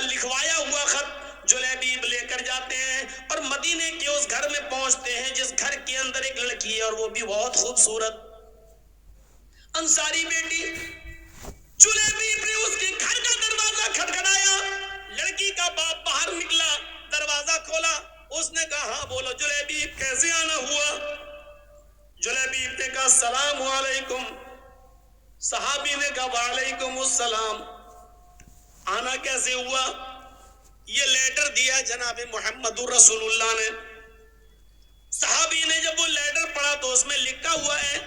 لکھوایا ہوا خط جلیبیب لے کر جاتے ہیں اور مدینے کے اس گھر میں پہنچتے ہیں جس گھر کے اندر ایک لڑکی ہے اور وہ بھی بہت خوبصورت انصاری بیٹی. جلیبیب نے اس کے گھر کا دروازہ کھٹکھٹایا. لڑکی کا باپ باہر نکلا, دروازہ کھولا. اس نے کہا ہاں بولو جلیبیب کیسے آنا ہوا؟ جلیبیب نے کہا السلام علیکم. صحابی نے کہا وعلیکم السلام. آنا کیسے ہوا؟ یہ لیٹر دیا جناب محمد رسول اللہ نے. صحابی نے جب وہ لیٹر پڑھا تو اس میں لکھا ہوا ہے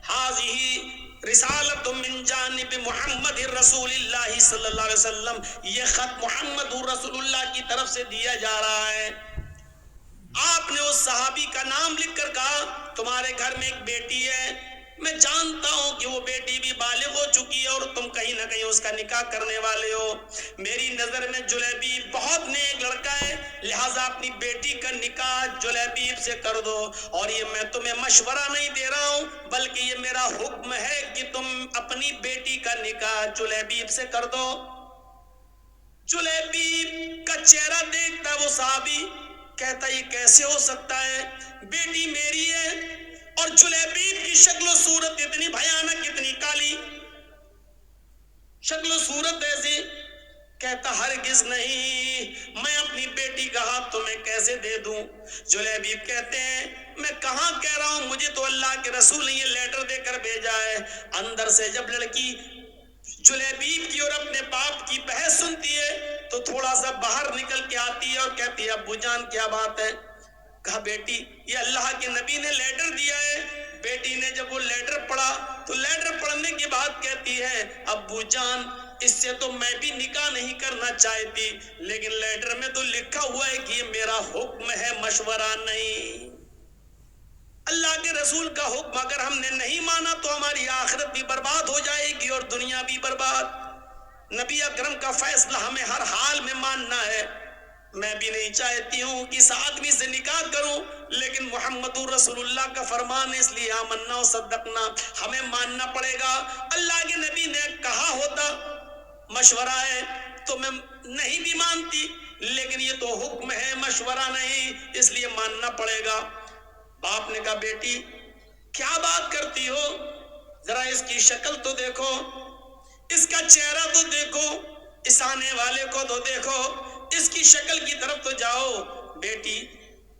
حاذہ رسالۃ من جانب محمد رسول اللہ صلی اللہ علیہ وسلم. یہ خط محمد رسول اللہ کی طرف سے دیا جا رہا ہے. آپ نے اس صحابی کا نام لکھ کر کہا تمہارے گھر میں ایک بیٹی ہے, میں جانتا ہوں کہ وہ بیٹی بھی بالغ ہو چکی ہے اور تم کہیں نہ کہیں اس کا نکاح کرنے والے ہو. میری نظر میں جلیبیب بہت نیک لڑکا ہے, لہٰذا اپنی بیٹی کا نکاح جلیبیب سے کر دو. اور یہ میں تمہیں مشورہ نہیں دے رہا ہوں بلکہ یہ میرا حکم ہے کہ تم اپنی بیٹی کا نکاح جلیبیب سے کر دو. جلیبیب کا چہرہ دیکھتا وہ صحابی, کہتا یہ کیسے ہو سکتا ہے؟ بیٹی میری ہے. اور جلیبیب کی شکل و صورت اتنی بھیانک, اتنی کالی شکل و صورت ایسی. کہتا ہرگز نہیں, میں اپنی بیٹی کا ہاتھ تمہیں کیسے دے دوں؟ جلیبیب کہتے ہیں میں کہاں کہہ رہا ہوں, مجھے تو اللہ کے رسول نے یہ لیٹر دے کر بھیجا ہے. اندر سے جب لڑکی جلیبیب کی اور اپنے باپ کی بحث سنتی ہے تو تھوڑا سا باہر نکل کے آتی ہے اور کہتی ہے ابو جان کیا بات ہے؟ کہا بیٹی یہ اللہ کے نبی نے لیٹر دیا ہے. بیٹی نے جب وہ لیٹر پڑھا تو لیٹر پڑھنے کے بعد کہتی ہے ابو جان اس سے تو میں بھی نکاح نہیں کرنا چاہتی, لیکن لیٹر میں تو لکھا ہوا ہے کہ یہ میرا حکم ہے, مشورہ نہیں. اللہ کے رسول کا حکم اگر ہم نے نہیں مانا تو ہماری آخرت بھی برباد ہو جائے گی اور دنیا بھی برباد. نبی اکرم کا فیصلہ ہمیں ہر حال میں ماننا ہے. میں بھی نہیں چاہتی ہوں کہ اس آدمی سے نکاح کروں, لیکن محمد رسول اللہ کا فرمان ہے اس لیے آمنا و صدقنا, ہمیں ماننا پڑے گا. اللہ کے نبی نے کہا ہوتا مشورہ ہے تو میں نہیں بھی مانتی, لیکن یہ تو حکم ہے مشورہ نہیں, اس لیے ماننا پڑے گا. باپ نے کہا بیٹی کیا بات کرتی ہو, ذرا اس کی شکل تو دیکھو, اس کا چہرہ تو دیکھو, اس آنے والے کو تو دیکھو, اس کی شکل کی طرف تو جاؤ. بیٹی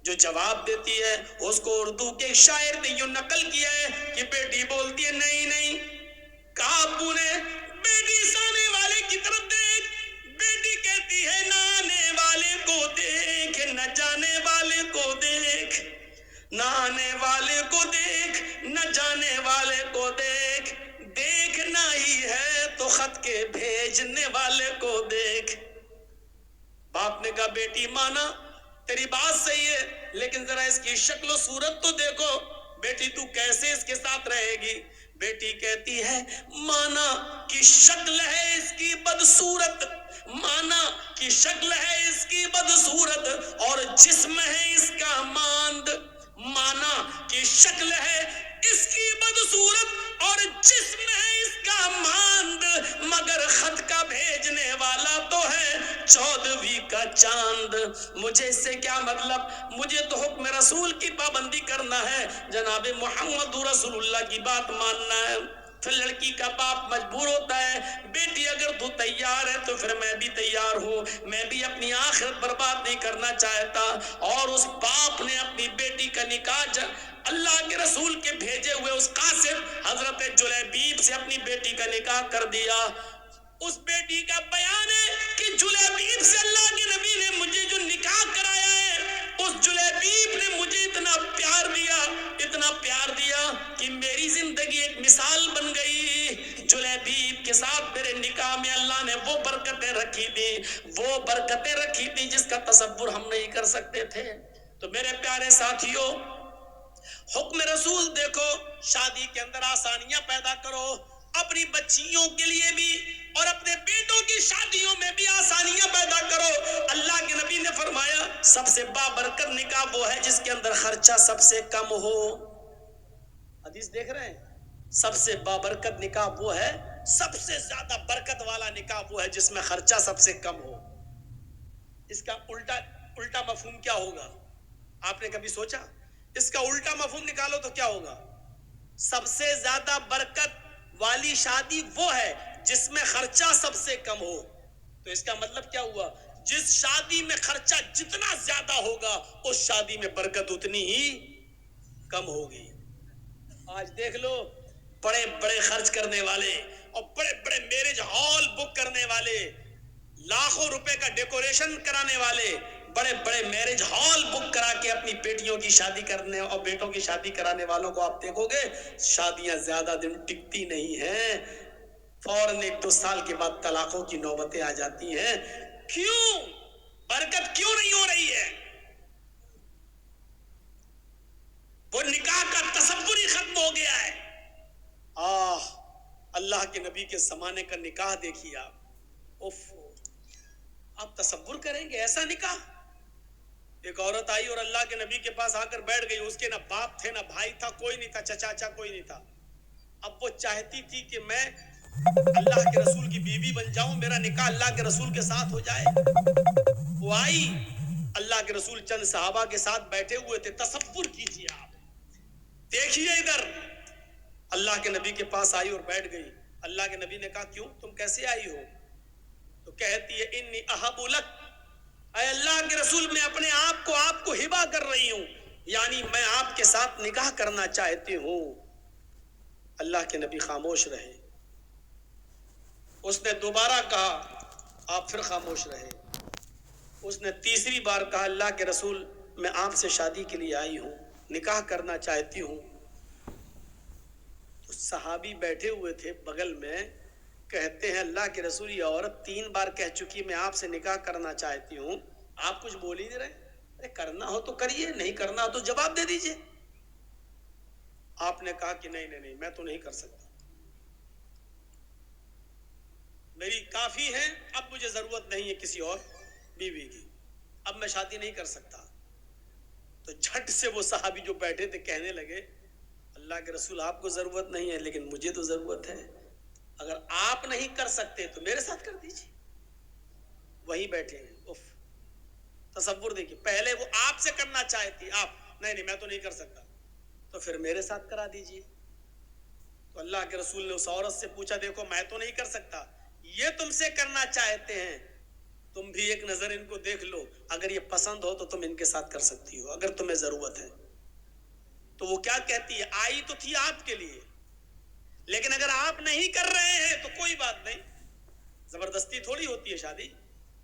جو جواب دیتی ہے اس کو اردو کے شاعر نے یوں نقل کیا ہے کہ بیٹی بولتی ہے نہیں نہیں. کہا ابو نے بیٹی اس آنے والے کی طرف دیکھ. بیٹی کہتی ہے نہ آنے والے کو دیکھ, نہ جانے والے کو دیکھ, نہ آنے والے کو دیکھ, نہ جانے والے کو دیکھ, دیکھنا ہی ہے تو خط کے بھیجنے والے کو دیکھ. باپ نے کہا بیٹی مانا تیری بات صحیح ہے, لیکن ذرا اس کی شکل و صورت تو دیکھو. بیٹی تو کیسے اس کے ساتھ رہے گی؟ بیٹی کہتی ہے مانا کی شکل ہے اس کی بدصورت, مانا کی شکل ہے اس کی بدصورت اور جسم ہے اس کا ماند. مانا کی شکل ہے اس کی بدصورت اور جسم ہے اس کا ماند, مگر خط کا بھیجنے والا تو ہے 14ویں کا چاند. مجھے اس سے کیا مطلب, مجھے تو حکم رسول کی پابندی کرنا ہے, جناب محمد رسول اللہ کی بات ماننا ہے. پھر لڑکی کا باپ مجبور ہوتا ہے بیٹی اگر تو تیار ہے تو پھر میں بھی تیار ہوں, میں بھی اپنی آخرت برباد نہیں کرنا چاہتا. اور اس باپ نے اپنی بیٹی کا نکاح اللہ کے رسول کے بھیجے ہوئے اس قاسم حضرت جلیبیب سے اپنی بیٹی کا نکاح کر دیا. اس بیٹی کا بیان ہے کہ جلیبیب سے اللہ کے نبی نے مجھے جو نکاح کرایا ہے, اس جلیبیب نے مجھے اتنا پیار دیا, اتنا پیار دیا کہ میری زندگی ایک مثال بن گئی. جلیبیب کے ساتھ میرے نکاح میں اللہ نے وہ برکتیں رکھی تھی, وہ برکتیں رکھی تھی جس کا تصور ہم نہیں کر سکتے تھے. تو میرے پیارے ساتھیوں, حکم رسول دیکھو, شادی کے اندر آسانیاں پیدا کرو, اپنی بچیوں کے لیے بھی اور اپنے بیٹوں کی شادیوں میں بھی آسانیاں پیدا کرو. اللہ کے نبی نے فرمایا سب سے بابرکت نکاح وہ ہے جس کے اندر خرچہ سب سے کم ہو. حدیث دیکھ رہے ہیں, سب سے بابرکت نکاح وہ ہے, سب سے زیادہ برکت والا نکاح وہ ہے جس میں خرچہ سب سے کم ہو. اس کا الٹا مفہوم کیا ہوگا؟ آپ نے کبھی سوچا؟ اس کا الٹا مفہوم نکالو تو کیا ہوگا؟ سب سے زیادہ برکت والی شادی وہ ہے جس میں خرچہ سب سے کم ہو. تو اس کا مطلب کیا ہوا؟ جس شادی میں خرچہ جتنا زیادہ ہوگا اس شادی میں برکت اتنی ہی کم ہوگی. آج دیکھ لو، بڑے بڑے خرچ کرنے والے اور بڑے بڑے میرج ہال بک کرنے والے، لاکھوں روپے کا ڈیکوریشن کرانے والے، بڑے بڑے میرج ہال بک کرا کے اپنی بیٹیوں کی شادی کرنے اور بیٹوں کی شادی کرانے والوں کو آپ دیکھو گے شادیاں زیادہ دن ٹکتی نہیں ہیں، فوراً 1-2 سال کے بعد طلاقوں کی نوبتیں آ جاتی ہیں. کیوں؟ برکت کیوں نہیں ہو رہی ہے؟ وہ نکاح کا تصور ہی ختم ہو گیا ہے. اللہ کے نبی کے زمانے کا نکاح دیکھیے آپ، آپ تصور کریں گے ایسا نکاح؟ ایک عورت آئی اور اللہ کے نبی کے پاس آ کر بیٹھ گئی. اس کے نہ باپ تھے، نہ بھائی تھا، کوئی نہیں تھا، چچا کوئی نہیں تھا. اب وہ چاہتی تھی کہ میں اللہ کے رسول کی بیوی بن جاؤں، میرا نکاح اللہ کے رسول کے ساتھ ہو جائے. وہ آئی، اللہ کے رسول چند صحابہ کے ساتھ بیٹھے ہوئے تھے. تصور کیجیے آپ، دیکھیے ادھر، اللہ کے نبی کے پاس آئی اور بیٹھ گئی. اللہ کے نبی نے کہا کیوں، تم کیسے آئی ہو؟ تو کہتی ہے انی احب لک، اے اللہ کے رسول میں اپنے آپ کو ہبا کر رہی ہوں، یعنی میں آپ کے ساتھ نکاح کرنا چاہتی ہوں. اللہ کے نبی خاموش رہے. اس نے دوبارہ کہا، آپ پھر خاموش رہے. اس نے تیسری بار کہا اللہ کے رسول میں آپ سے شادی کے لیے آئی ہوں، نکاح کرنا چاہتی ہوں. تو صحابی بیٹھے ہوئے تھے بغل میں، کہتے ہیں اللہ کے رسول یہ عورت 3 بار کہہ چکی میں آپ سے نکاح کرنا چاہتی ہوں، آپ کچھ بول ہی نہیں رہے. ارے کرنا ہو تو کریے، نہیں کرنا ہو تو جواب دے دیجئے. آپ نے کہا کہ نہیں میں تو نہیں کر سکتا، میری کافی ہے، اب مجھے ضرورت نہیں ہے کسی اور بیوی کی، اب میں شادی نہیں کر سکتا. تو جھٹ سے وہ صحابی جو بیٹھے تھے کہنے لگے اللہ کے رسول آپ کو ضرورت نہیں ہے لیکن مجھے تو ضرورت ہے، اگر آپ نہیں کر سکتے تو میرے ساتھ کر دیجیے. وہی بیٹھے ہیں. تصور دیکھیے، پہلے وہ آپ سے کرنا چاہتی، آپ نہیں میں تو نہیں کر سکتا، تو پھر میرے ساتھ کرا دیجیے. تو اللہ کے رسول نے اس عورت سے پوچھا دیکھو میں تو نہیں کر سکتا، یہ تم سے کرنا چاہتے ہیں، تم بھی ایک نظر ان کو دیکھ لو، اگر یہ پسند ہو تو تم ان کے ساتھ کر سکتی ہو اگر تمہیں ضرورت ہے. تو وہ کیا کہتی ہے، آئی تو تھی آپ کے لیے، لیکن اگر آپ نہیں کر رہے ہیں تو کوئی بات نہیں، زبردستی تھوڑی ہوتی ہے شادی.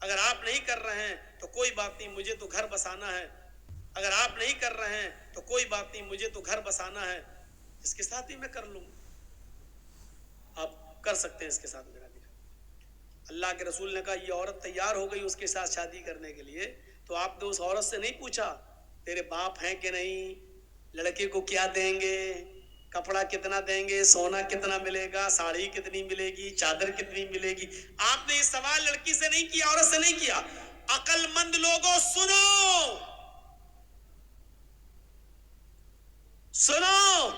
اگر آپ نہیں کر رہے ہیں تو کوئی بات نہیں، مجھے تو گھر بسانا ہے. اگر آپ نہیں کر رہے ہیں تو کوئی بات نہیں، مجھے تو گھر بسانا ہے، اس کے ساتھ ہی میں کر لوں. آپ کر سکتے ہیں اس کے ساتھ میرا نکاح. اللہ کے رسول نے کہا یہ عورت تیار ہو گئی اس کے ساتھ شادی کرنے کے لیے، تو آپ نے اس عورت سے نہیں پوچھا تیرے باپ ہیں کہ نہیں، لڑکے کو کیا دیں گے، کپڑا کتنا دیں گے، سونا کتنا ملے گا، ساڑی کتنی ملے گی، چادر کتنی ملے گی. آپ نے یہ سوال لڑکی سے نہیں کیا، عورت سے نہیں کیا. عقل مند لوگوں سنو،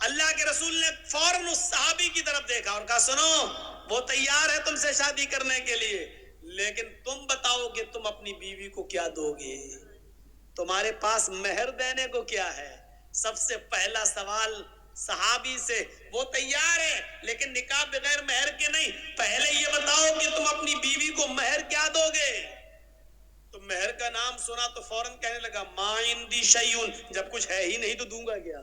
اللہ کے رسول نے فوراً اس صحابی کی طرف دیکھا اور کہا سنو، وہ تیار ہے تم سے شادی کرنے کے لیے، لیکن تم بتاؤ کہ تم اپنی بیوی کو کیا دو گے، تمہارے پاس مہر دینے کو کیا ہے. سب سے پہلا سوال صحابی سے، وہ تیار ہے لیکن نکاح بغیر مہر کے نہیں، پہلے یہ بتاؤ کہ تم اپنی بیوی کو مہر کیا دو گے. تو مہر کا نام سنا تو فوراً کہنے لگا ما عندی شیئن، جب کچھ ہے ہی نہیں تو دوں گا کیا.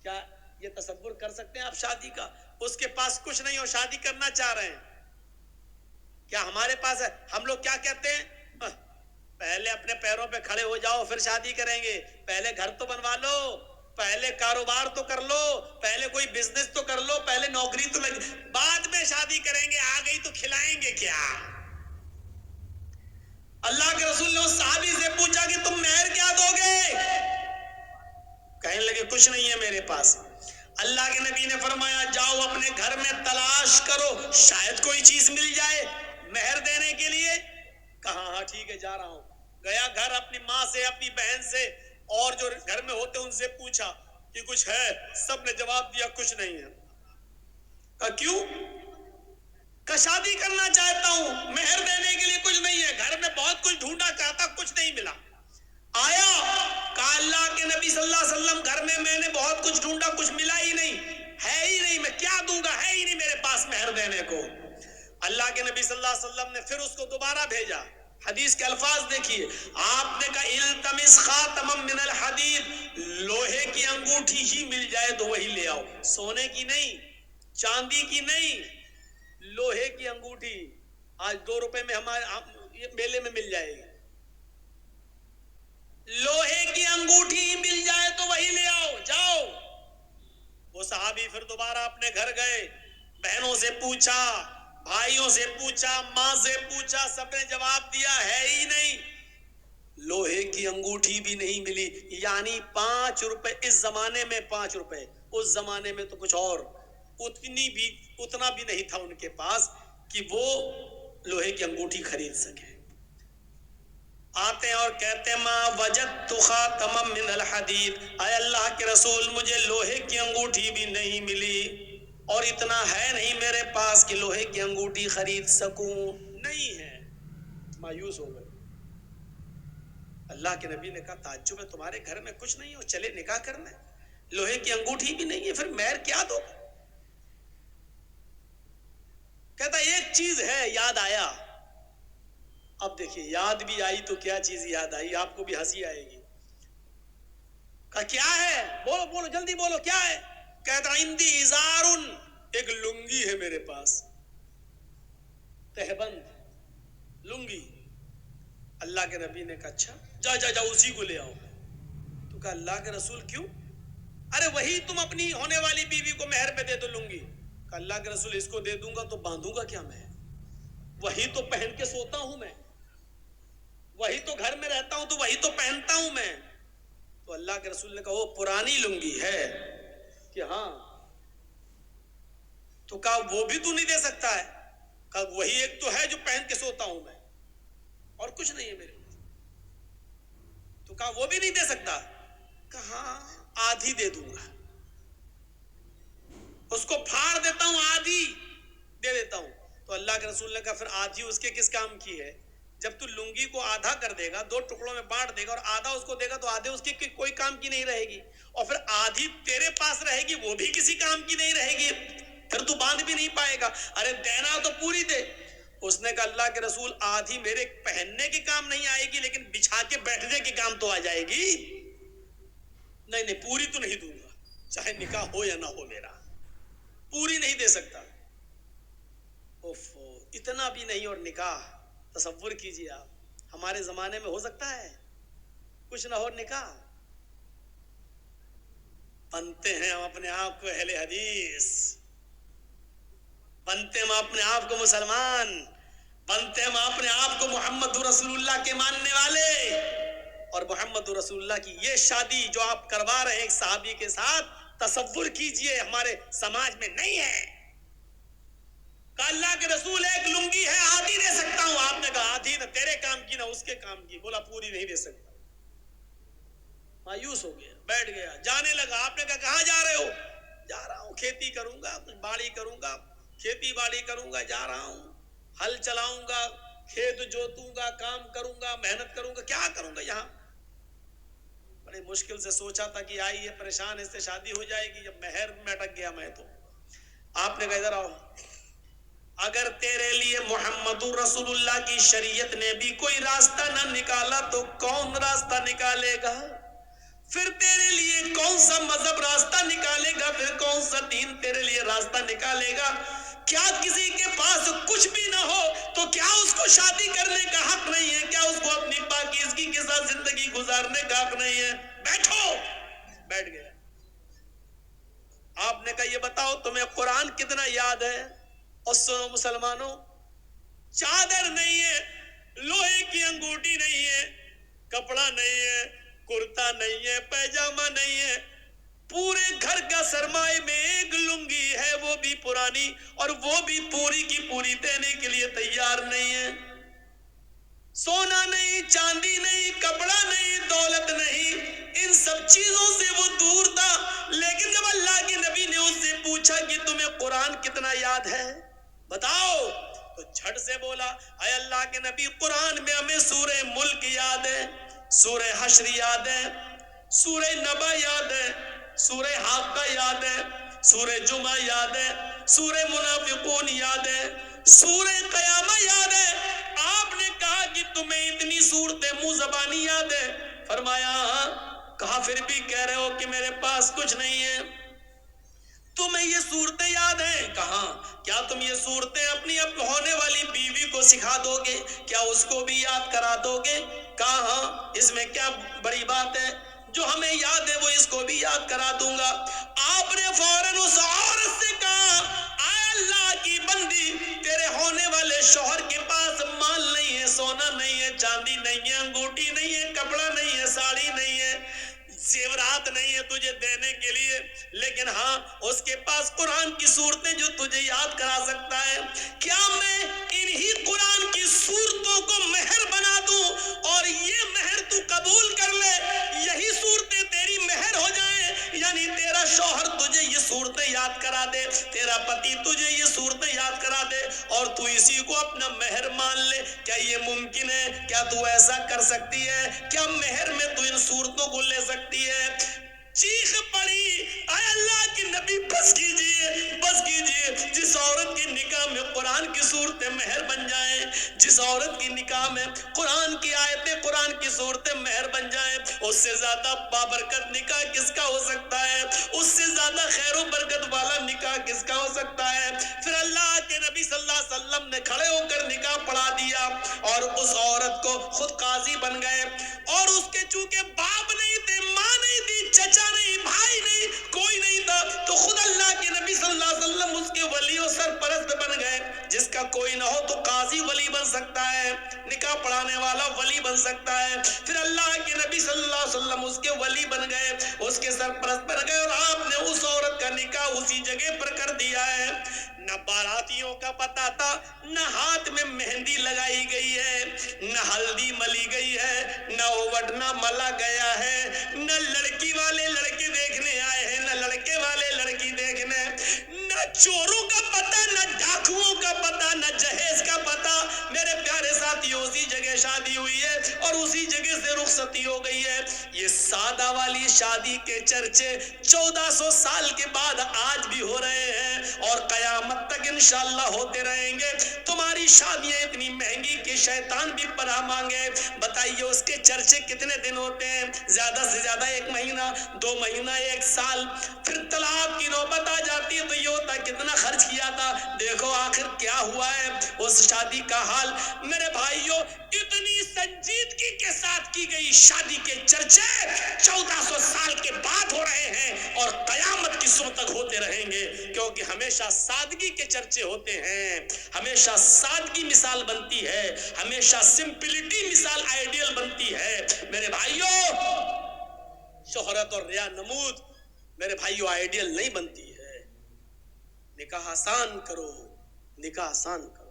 کیا یہ تصور کر سکتے ہیں آپ شادی کا؟ اس کے پاس کچھ نہیں اور شادی کرنا چاہ رہے ہیں. کیا ہمارے پاس ہے؟ ہم لوگ کیا کہتے ہیں، پہلے اپنے پیروں پہ کھڑے ہو جاؤ پھر شادی کریں گے، پہلے گھر تو بنوا لو، پہلے کاروبار تو کر لو، پہلے کوئی بزنس تو کر لو، پہلے نوکری تو لگ، بعد میں شادی کریں گے، آ گئی تو کھلائیں گے کیا. اللہ کے رسول نے اس صحابی سے پوچھا کہ تم مہر کیا دو گے، کہنے لگے کچھ نہیں ہے میرے پاس. اللہ کے نبی نے فرمایا جاؤ اپنے گھر میں تلاش کرو، شاید کوئی چیز مل جائے مہر دینے کے لیے. کہا ہاں ٹھیک ہے جا رہا ہوں. گیا گھر، اپنی ماں سے، اپنی بہن سے اور جو گھر میں ہوتے ان سے پوچھا کہ کچھ ہے، سب نے جواب دیا کچھ نہیں ہے. کہا کیوں؟ کہ شادی کرنا چاہتا ہوں، مہر دینے کے لیے کچھ نہیں ہے، گھر میں بہت کچھ ڈھونڈا چاہتا، کچھ نہیں ملا. آیا کہا اللہ کے نبی صلی اللہ علیہ وسلم گھر میں نے بہت کچھ ڈھونڈا، کچھ ملا ہی نہیں، ہے ہی نہیں، میں کیا دوں گا، ہے ہی نہیں میرے پاس مہر دینے کو. اللہ کے نبی صلی اللہ علیہ وسلم نے پھر اس کو دوبارہ بھیجا. حدیث کے الفاظ دیکھیے، آپ نے کہا التمس خاتما من الحدید، لوہے کی انگوٹھی ہی مل جائے تو وہی لے آؤ، سونے کی نہیں، چاندی کی نہیں، لوہے کی انگوٹھی. آج 2 روپے میں ہمارے یہ میلے میں مل جائے گی. لوہے کی انگوٹھی مل جائے تو وہی لے آؤ، جاؤ. وہ صحابی پھر دوبارہ اپنے گھر گئے، بہنوں سے پوچھا، بھائیوں سے پوچھا، ماں سے پوچھا، سب نے جواب دیا ہے ہی نہیں. لوہے کی انگوٹھی بھی نہیں ملی. یعنی 5 روپے اس زمانے میں، 5 روپے اس زمانے میں تو کچھ اور، اتنا بھی نہیں تھا ان کے پاس کہ وہ لوہے کی انگوٹھی خرید سکے. آتے اور کہتے ما وجدت خاتما من الحدید، اے اللہ کے رسول مجھے لوہے کی انگوٹھی بھی نہیں ملی، اور اتنا ہے نہیں میرے پاس کہ لوہے کی انگوٹھی خرید سکوں. نہیں ہے. مایوس ہو گئے. اللہ کے نبی نے کہا تعجب ہے، تمہارے گھر میں کچھ نہیں ہو، چلے نکاح کرنے، لوہے کی انگوٹھی بھی نہیں ہے، پھر مہر کیا دو؟ کہتا ایک چیز ہے، یاد آیا. اب دیکھیے یاد بھی آئی تو کیا چیز یاد آئی، آپ کو بھی ہنسی آئے گی. کہا کیا ہے؟ بولو بولو جلدی بولو، کیا ہے؟ کہتا عندی ازارن، ایک لنگی ہے میرے پاس، تہبند لنگی. اللہ کے نبی نے کہا اچھا جا جا جا اسی کو لے آؤ. تو کہا اللہ کے رسول کیوں؟ ارے وہی تم اپنی ہونے والی بیوی کو مہر پہ دے دو لنگی. کہا اللہ کے رسول اس کو دے دوں گا تو باندھوں گا کیا میں؟ وہی تو پہن کے سوتا ہوں میں، وہی تو گھر میں رہتا ہوں تو وہی تو پہنتا ہوں میں. تو اللہ کے رسول نے کہا وہ پرانی لنگی ہے کہ ہاں. تو کہا وہ بھی تو نہیں دے سکتا ہے؟ کہا وہی ایک تو ہے جو پہن کے سوتا ہوں میں، اور کچھ نہیں ہے میرے پاس. تو کہا وہ بھی نہیں دے سکتا؟ کہا آدھی دے دوں گا، اس کو پھاڑ دیتا ہوں، آدھی دے دیتا ہوں. تو اللہ کے رسول نے کہا پھر آدھی اس کے کس کام کی ہے؟ جب تو لنگی کو آدھا کر دے گا، 2 ٹکڑوں میں بانٹ دے گا اور آدھا اس کو دے گا تو آدھے اس کی کوئی کام کی نہیں رہے گی، اور پھر آدھی تیرے پاس رہے گی وہ بھی کسی کام کی نہیں رہے گی، پھر تو باندھ بھی نہیں پائے گا. ارے دینا تو پوری دے. اس نے کہا اللہ کے رسول آدھی میرے پہننے کے کام نہیں آئے گی لیکن بچھا کے بیٹھنے کے کام تو آ جائے گی. نہیں نہیں پوری تو نہیں دوں گا، چاہے نکاح ہو یا نہ ہو میرا، پوری نہیں دے سکتا. اوفو، اتنا بھی نہیں. اور نکاح تصور کیجیے آپ، ہمارے زمانے میں ہو سکتا ہے کچھ نہ ہو نکاح؟ بنتے ہیں ہم اپنے آپ کو اہل حدیث، بنتے ہم اپنے آپ کو مسلمان، بنتے ہم اپنے آپ کو محمد رسول اللہ کے ماننے والے. اور محمد رسول اللہ کی یہ شادی جو آپ کروا رہے ہیں ایک صحابی کے ساتھ، تصور کیجئے ہمارے سماج میں نہیں ہے. کہ اللہ کے رسول ایک لنگی ہے آدھی دے سکتا ہوں، آپ نے کہا آدھی نہ تیرے کام کی نہ اس کے کام کی. بولا پوری نہیں دے سکتا. مایوس ہو گیا، بیٹھ گیا، جانے لگا. آپ نے کہا کہاں جا رہے ہو؟ جا رہا ہوں کھیتی کروں گا، کچھ باڑی کروں گا، کھیتی باڑی کروں گا، جا رہا ہوں، ہل چلاؤں گا، کھیت جوتوں گا، کام کروں گا، محنت کروں گا. کیا کروں گا یہاں؟ بڑی مشکل سے سوچا تھا کہ آئی ہے پریشان، اس سے شادی ہو جائے گی. جب مہر میں اٹک گیا میں تو آپ نے کہا ادھر آؤ، اگر تیرے لیے محمد رسول اللہ کی شریعت نے بھی کوئی راستہ نہ نکالا تو کون راستہ نکالے گا؟ پھر تیرے لیے کون سا مذہب راستہ نکالے گا؟ پھر کون سا دین تیرے لیے راستہ نکالے گا؟ کیا کسی کے پاس کچھ بھی نہ ہو تو کیا اس کو شادی کرنے کا حق نہیں ہے؟ کیا اس کو اپنی پاکیزگی کے ساتھ زندگی گزارنے کا حق نہیں ہے؟ بیٹھو. بیٹھ گیا. آپ نے کہا یہ بتاؤ تمہیں قرآن کتنا یاد ہے؟ اور سنو مسلمانوں، چادر نہیں ہے، لوہے کی انگوٹھی نہیں ہے، کپڑا نہیں ہے، کرتا نہیں ہے، پیجامہ نہیں ہے، پورے گھر کا سرمایہ میں ایک لنگی ہے، وہ بھی پرانی، اور وہ بھی پوری کی پوری دینے کے لیے تیار نہیں ہے. سونا نہیں، چاندی نہیں، کپڑا نہیں، دولت نہیں، ان سب چیزوں سے وہ دور تھا. لیکن جب اللہ کے نبی نے اس سے پوچھا کہ تمہیں قرآن کتنا یاد ہے، بتاؤ. تو جھٹ سے بولا اے اللہ کے نبی قرآن میں ہمیں سورہ ملک یاد ہے, سورہ حشر یاد ہے, سورہ نبا یاد ہے, سورہ حاقہ یاد ہے, سورہ جمعہ یاد ہے, سورہ منافقون یاد ہے, سورہ قیامہ یاد ہے. آپ نے کہا کہ تمہیں اتنی صورتیں منہ زبانی یاد ہے؟ فرمایا ہاں. کہا پھر بھی کہہ رہے ہو کہ میرے پاس کچھ نہیں ہے. تمہیں یہ صورتیں یاد ہیں؟ کہاں. کیا تم یہ صورتیں اپنی اب ہونے والی بیوی کو سکھا دو گے؟ کیا اس کو بھی یاد کرا دو گے؟ کہا ہاں, اس میں کیا بڑی بات ہے, جو ہمیں یاد ہے وہ اس کو بھی یاد کرا دوں گا. آپ نے فوراً اس عورت سے کہا اے اللہ کی بندی, تیرے ہونے والے شوہر کے پاس مال نہیں ہے, سونا نہیں ہے, چاندی نہیں ہے, انگوٹھی نہیں ہے, کپڑا نہیں ہے, ساڑی نہیں ہے, زیورات نہیں ہے تجھے دینے کے لیے, لیکن ہاں اس کے پاس قرآن کی صورتیں جو تجھے یاد کرا سکتا ہے. کیا میں انہی قرآن کی صورتوں کو مہر بنا دوں اور یہ مہر تو قبول کر لے, یہی صورتیں تیری مہر ہو جائیں؟ یعنی تیرا شوہر تجھے یہ صورتیں یاد کرا دے, تیرا پتی تجھے یہ صورتیں یاد کرا دے اور تو اسی کو اپنا مہر مان لے. کیا یہ ممکن ہے؟ کیا تو ایسا کر سکتی ہے؟ کیا مہر میں تو ان صورتوں کو لے سکتی ہے؟ چیخ پڑی اے اللہ کے نبی بس کیجئے, بس کیجئے. جس عورت کی نکاح میں قرآن کی صورتیں مہر بن جائیں, جس عورت کی نکاح میں قرآن کی آیتیں, قرآن کی صورتیں مہر بن جائیں, اس سے زیادہ بابرکت نکاح کس کا ہو سکتا ہے؟ اس سے زیادہ خیر و برکت والا نکاح کس کا ہو سکتا ہے؟ پھر اللہ کے نبی صلی اللہ علیہ وسلم نے کھڑے ہو کر نکاح پڑھا دیا اور اس عورت کو خود قاضی بن گئے. اور اس کے چونکہ باپ نہیں تھے, ماں نہیں تھی, چچا نہیں, بھائی نہیں, کوئی نہیں تھا, تو خود اللہ کے نبی صلی اللہ علیہ وسلم اس کے ولی و سرپرست بن گئے. جس کا کوئی نہ ہو تو قاضی ولی بن سکتا ہے, نکاح پڑھانے والا ولی بن سکتا ہے. پھر اللہ کے نبی صلی اللہ علیہ وسلم اس کے ولی بن گئے, اس کے سرپرست بن گئے, اور آپ نے اس عورت کا نکاح اسی جگہ پر کر دیا ہے. نہ باراتیوں کا پتہ تھا, نہ ہاتھ میں مہندی لگائی گئی ہے, نہ ہلدی ملی گئی ہے, نہ اوڑنا ملا گیا ہے, نہ لڑکی والے لڑکے دیکھنے آئے ہیں, نہ لڑکے والے لڑکی دیکھنے, نہ چوروں کا پتہ, نہ ڈاکوؤں کا پتہ, نہ جہیز کا پتہ. میرے پیارے ساتھیوں, اسی جگہ شادی ہوئی ہے اور اسی جگہ سے رخصتی ہو گئی ہے. یہ سادہ والی شادی کے چرچے 1400 سال کے بعد آج بھی ہو رہے ہیں اور قیامت تک انشاءاللہ ہوتے رہیں گے. تمہاری شادیاں اتنی مہنگی کہ شیطان بھی پناہ مانگے. بتائیے اس کے چرچے کتنے دن ہوتے ہیں؟ زیادہ سے زیادہ 1 مہینہ, 2 مہینہ, 1 سال. پھر طلاق کی نوبت آ جاتی ہے تو یہ ہوتا کتنا خرچ کیا تھا, دیکھو آخر کیا ہوا ہے اس شادی کا حال. میرے بھائیوں, اتنی سنجیدگی کے ساتھ کی گئی شادی کے چرچے 1400 سال کے بعد ہو رہے ہیں اور قیامت کی صبح تک ہوتے رہیں گے, کیونکہ ہمیشہ سادگی کے چرچے ہوتے ہیں, ہمیشہ سادگی مثال بنتی ہے, ہمیشہ سمپلٹی مثال آئیڈیل بنتی ہے. میرے بھائیوں, شہرت اور ریا نمود میرے بھائیوں آئیڈیل نہیں بنتی ہے. نکاح آسان کرو, نکاح آسان کرو.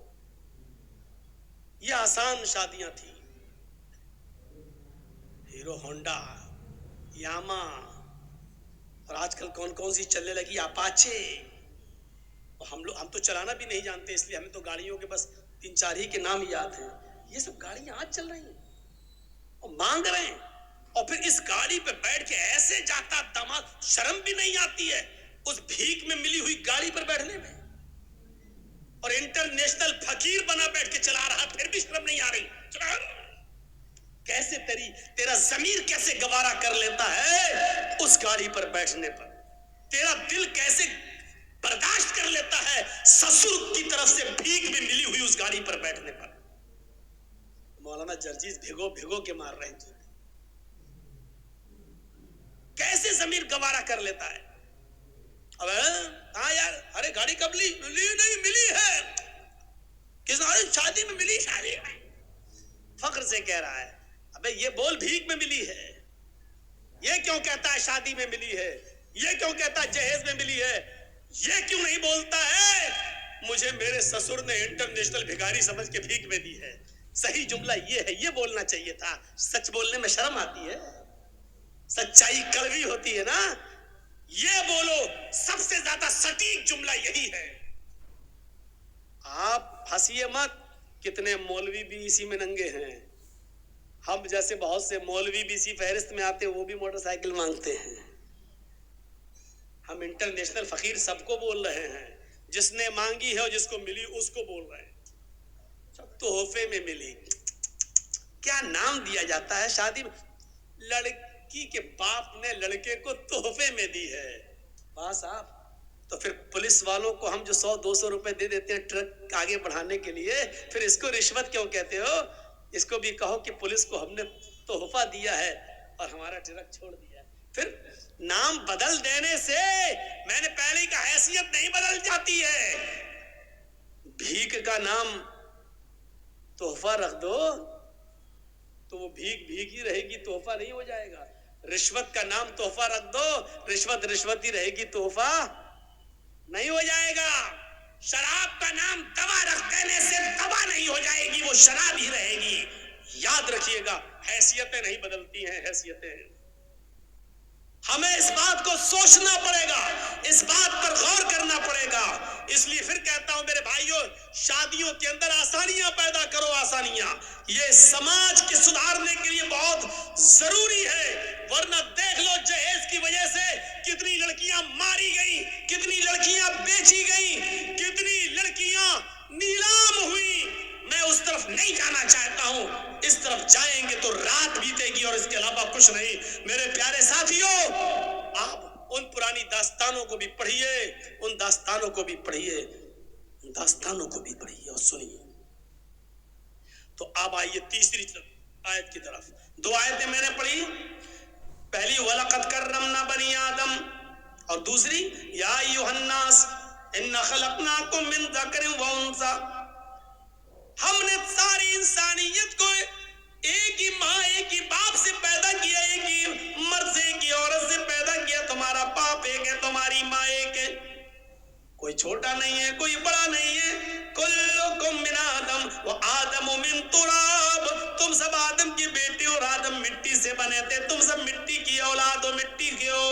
یہ آسان شادیاں تھیں. ہیرو ہونڈا, یاما, اور آج کل کون کون سی چلنے لگی, اپاچے. ہم تو چلانا بھی نہیں جانتے, اس لیے ہمیں تو گاڑیوں کے بس 3-4 ہی کے نام یاد ہیں. یہ سب گاڑیاں آج چل رہی ہیں اور مانگ رہے ہیں, اور پھر اس گاڑی پہ بیٹھ کے ایسے جاتا دماغ, شرم بھی نہیں آتی ہے اس بھیک میں ملی ہوئی گاڑی پر بیٹھنے میں. اور انٹرنیشنل فقیر بنا بیٹھ کے چلا رہا, پھر بھی شرم نہیں آ رہی. کیسے تیرا ضمیر کیسے گوارا کر لیتا ہے اس گاڑی پر بیٹھنے پر؟ تیرا دل کیسے برداشت کر لیتا ہے سسر کی طرف سے بھیک میں ملی ہوئی اس گاڑی پر بیٹھنے پر؟ مولانا جرجیز بھگو بھگو کے مار رہے ہیں. کیسے ضمیر گوارا کر لیتا ہے؟ اب ہاں یار, ارے گاڑی کب لی نہیں ملی ہے, کس شادی میں ملی, شادی میں. فخر سے کہہ رہا ہے, ابے یہ بول بھیک میں ملی ہے, یہ کیوں کہتا ہے شادی میں ملی ہے, یہ کیوں کہتا ہے جہیز میں ملی ہے, یہ کیوں نہیں بولتا ہے مجھے میرے سسر نے انٹرنیشنل بھکاری سمجھ کے بھیک میں دی ہے؟ صحیح جملہ یہ ہے, یہ بولنا چاہیے تھا. سچ بولنے میں شرم آتی ہے, سچائی کڑوی ہوتی ہے نا. یہ بولو, سب سے زیادہ سٹیک جملہ یہی ہے. آپ ہنسیے مت، کتنے مولوی بھی اسی میں ننگے ہیں. ہم جیسے بہت سے مولوی بھی اسی فہرست میں آتے ہیں، وہ بھی موٹر سائیکل مانگتے ہیں. ہم انٹرنیشنل فقیر سب کو بول رہے ہیں، جس نے مانگی ہے اور جس کو ملی اس کو بول رہے ہیں. سب تحفے میں ملی. کیا نام دیا جاتا ہے شادی میں؟ لڑکی کے باپ نے لڑکے کو تحفے میں دی ہے. بس آپ تو پھر پولیس والوں کو ہم جو 100-200 روپے دے دیتے ہیں ٹرک آگے بڑھانے کے لیے، پھر اس کو رشوت کیوں کہتے ہو؟ اس کو بھی کہو کہ پولیس کو ہم نے تحفہ دیا ہے اور ہمارا ٹرک چھوڑ دیا ہے. پھر نام بدل دینے سے میں نے پہلے کا حیثیت نہیں بدل جاتی ہے. بھیک کا نام تحفہ رکھ دو تو وہ بھیک بھیک ہی رہے گی، تحفہ نہیں ہو جائے گا. رشوت کا نام تحفہ رکھ دو، رشوت رشوت ہی رہے گی، تحفہ نہیں ہو جائے گا. شراب کا نام دوا رکھ دینے سے دوا نہیں ہو جائے گی، وہ شراب ہی رہے گی. یاد رکھیے گا، حیثیتیں نہیں بدلتی ہیں، حیثیتیں. ہمیں اس بات کو سوچنا پڑے گا، اس بات پر غور کرنا پڑے گا. اس لیے پھر کہتا ہوں میرے بھائیوں، شادیوں کے اندر آسانیاں پیدا کرو. آسانیاں یہ سماج کے سدھارنے کے لیے بہت ضروری ہے. ورنہ دیکھ لو جہیز کی وجہ سے کتنی لڑکیاں ماری گئی، کتنی لڑکیاں بیچی گئی، کتنی لڑکیاں نیلام ہوئی. میں اس طرف نہیں جانا چاہتا ہوں. اس طرف جائیں گے تو رات بیتے گی اور اس کے علاوہ کچھ نہیں. میرے پیارے ساتھیوں، آپ ان پرانی داستانوں کو بھی پڑھیے، ان داستانوں کو بھی پڑھیے، ان داستانوں کو بھی پڑھیے اور سنیے. تو اب آئیے تیسری آیت کی طرف. 2 آیتیں میں نے پڑھی. پہلی وَلَقَدْ كَرَّمْنَا بَنِي آدَم، اور دوسری یا ایھا الناس اِنَّا خَلَقْنَاكُم مِّن ذَكَرٍ وَأُنثىٰ. ہم نے ساری انسانیت کو ایک ہی ماں ایک ہی باپ سے پیدا کیا، ایک ہی مرد سے ایک ہی عورت سے پیدا کیا. تمہارا باپ ایک ہے، تمہاری ماں ایک ہے. کوئی چھوٹا نہیں ہے، کوئی بڑا نہیں ہے. کلکم من آدم وآدم من تراب. تم سب آدم کی بیٹی اور آدم مٹی سے بنے تھے. تم سب مٹی کی اولاد ہو، مٹی کے ہو.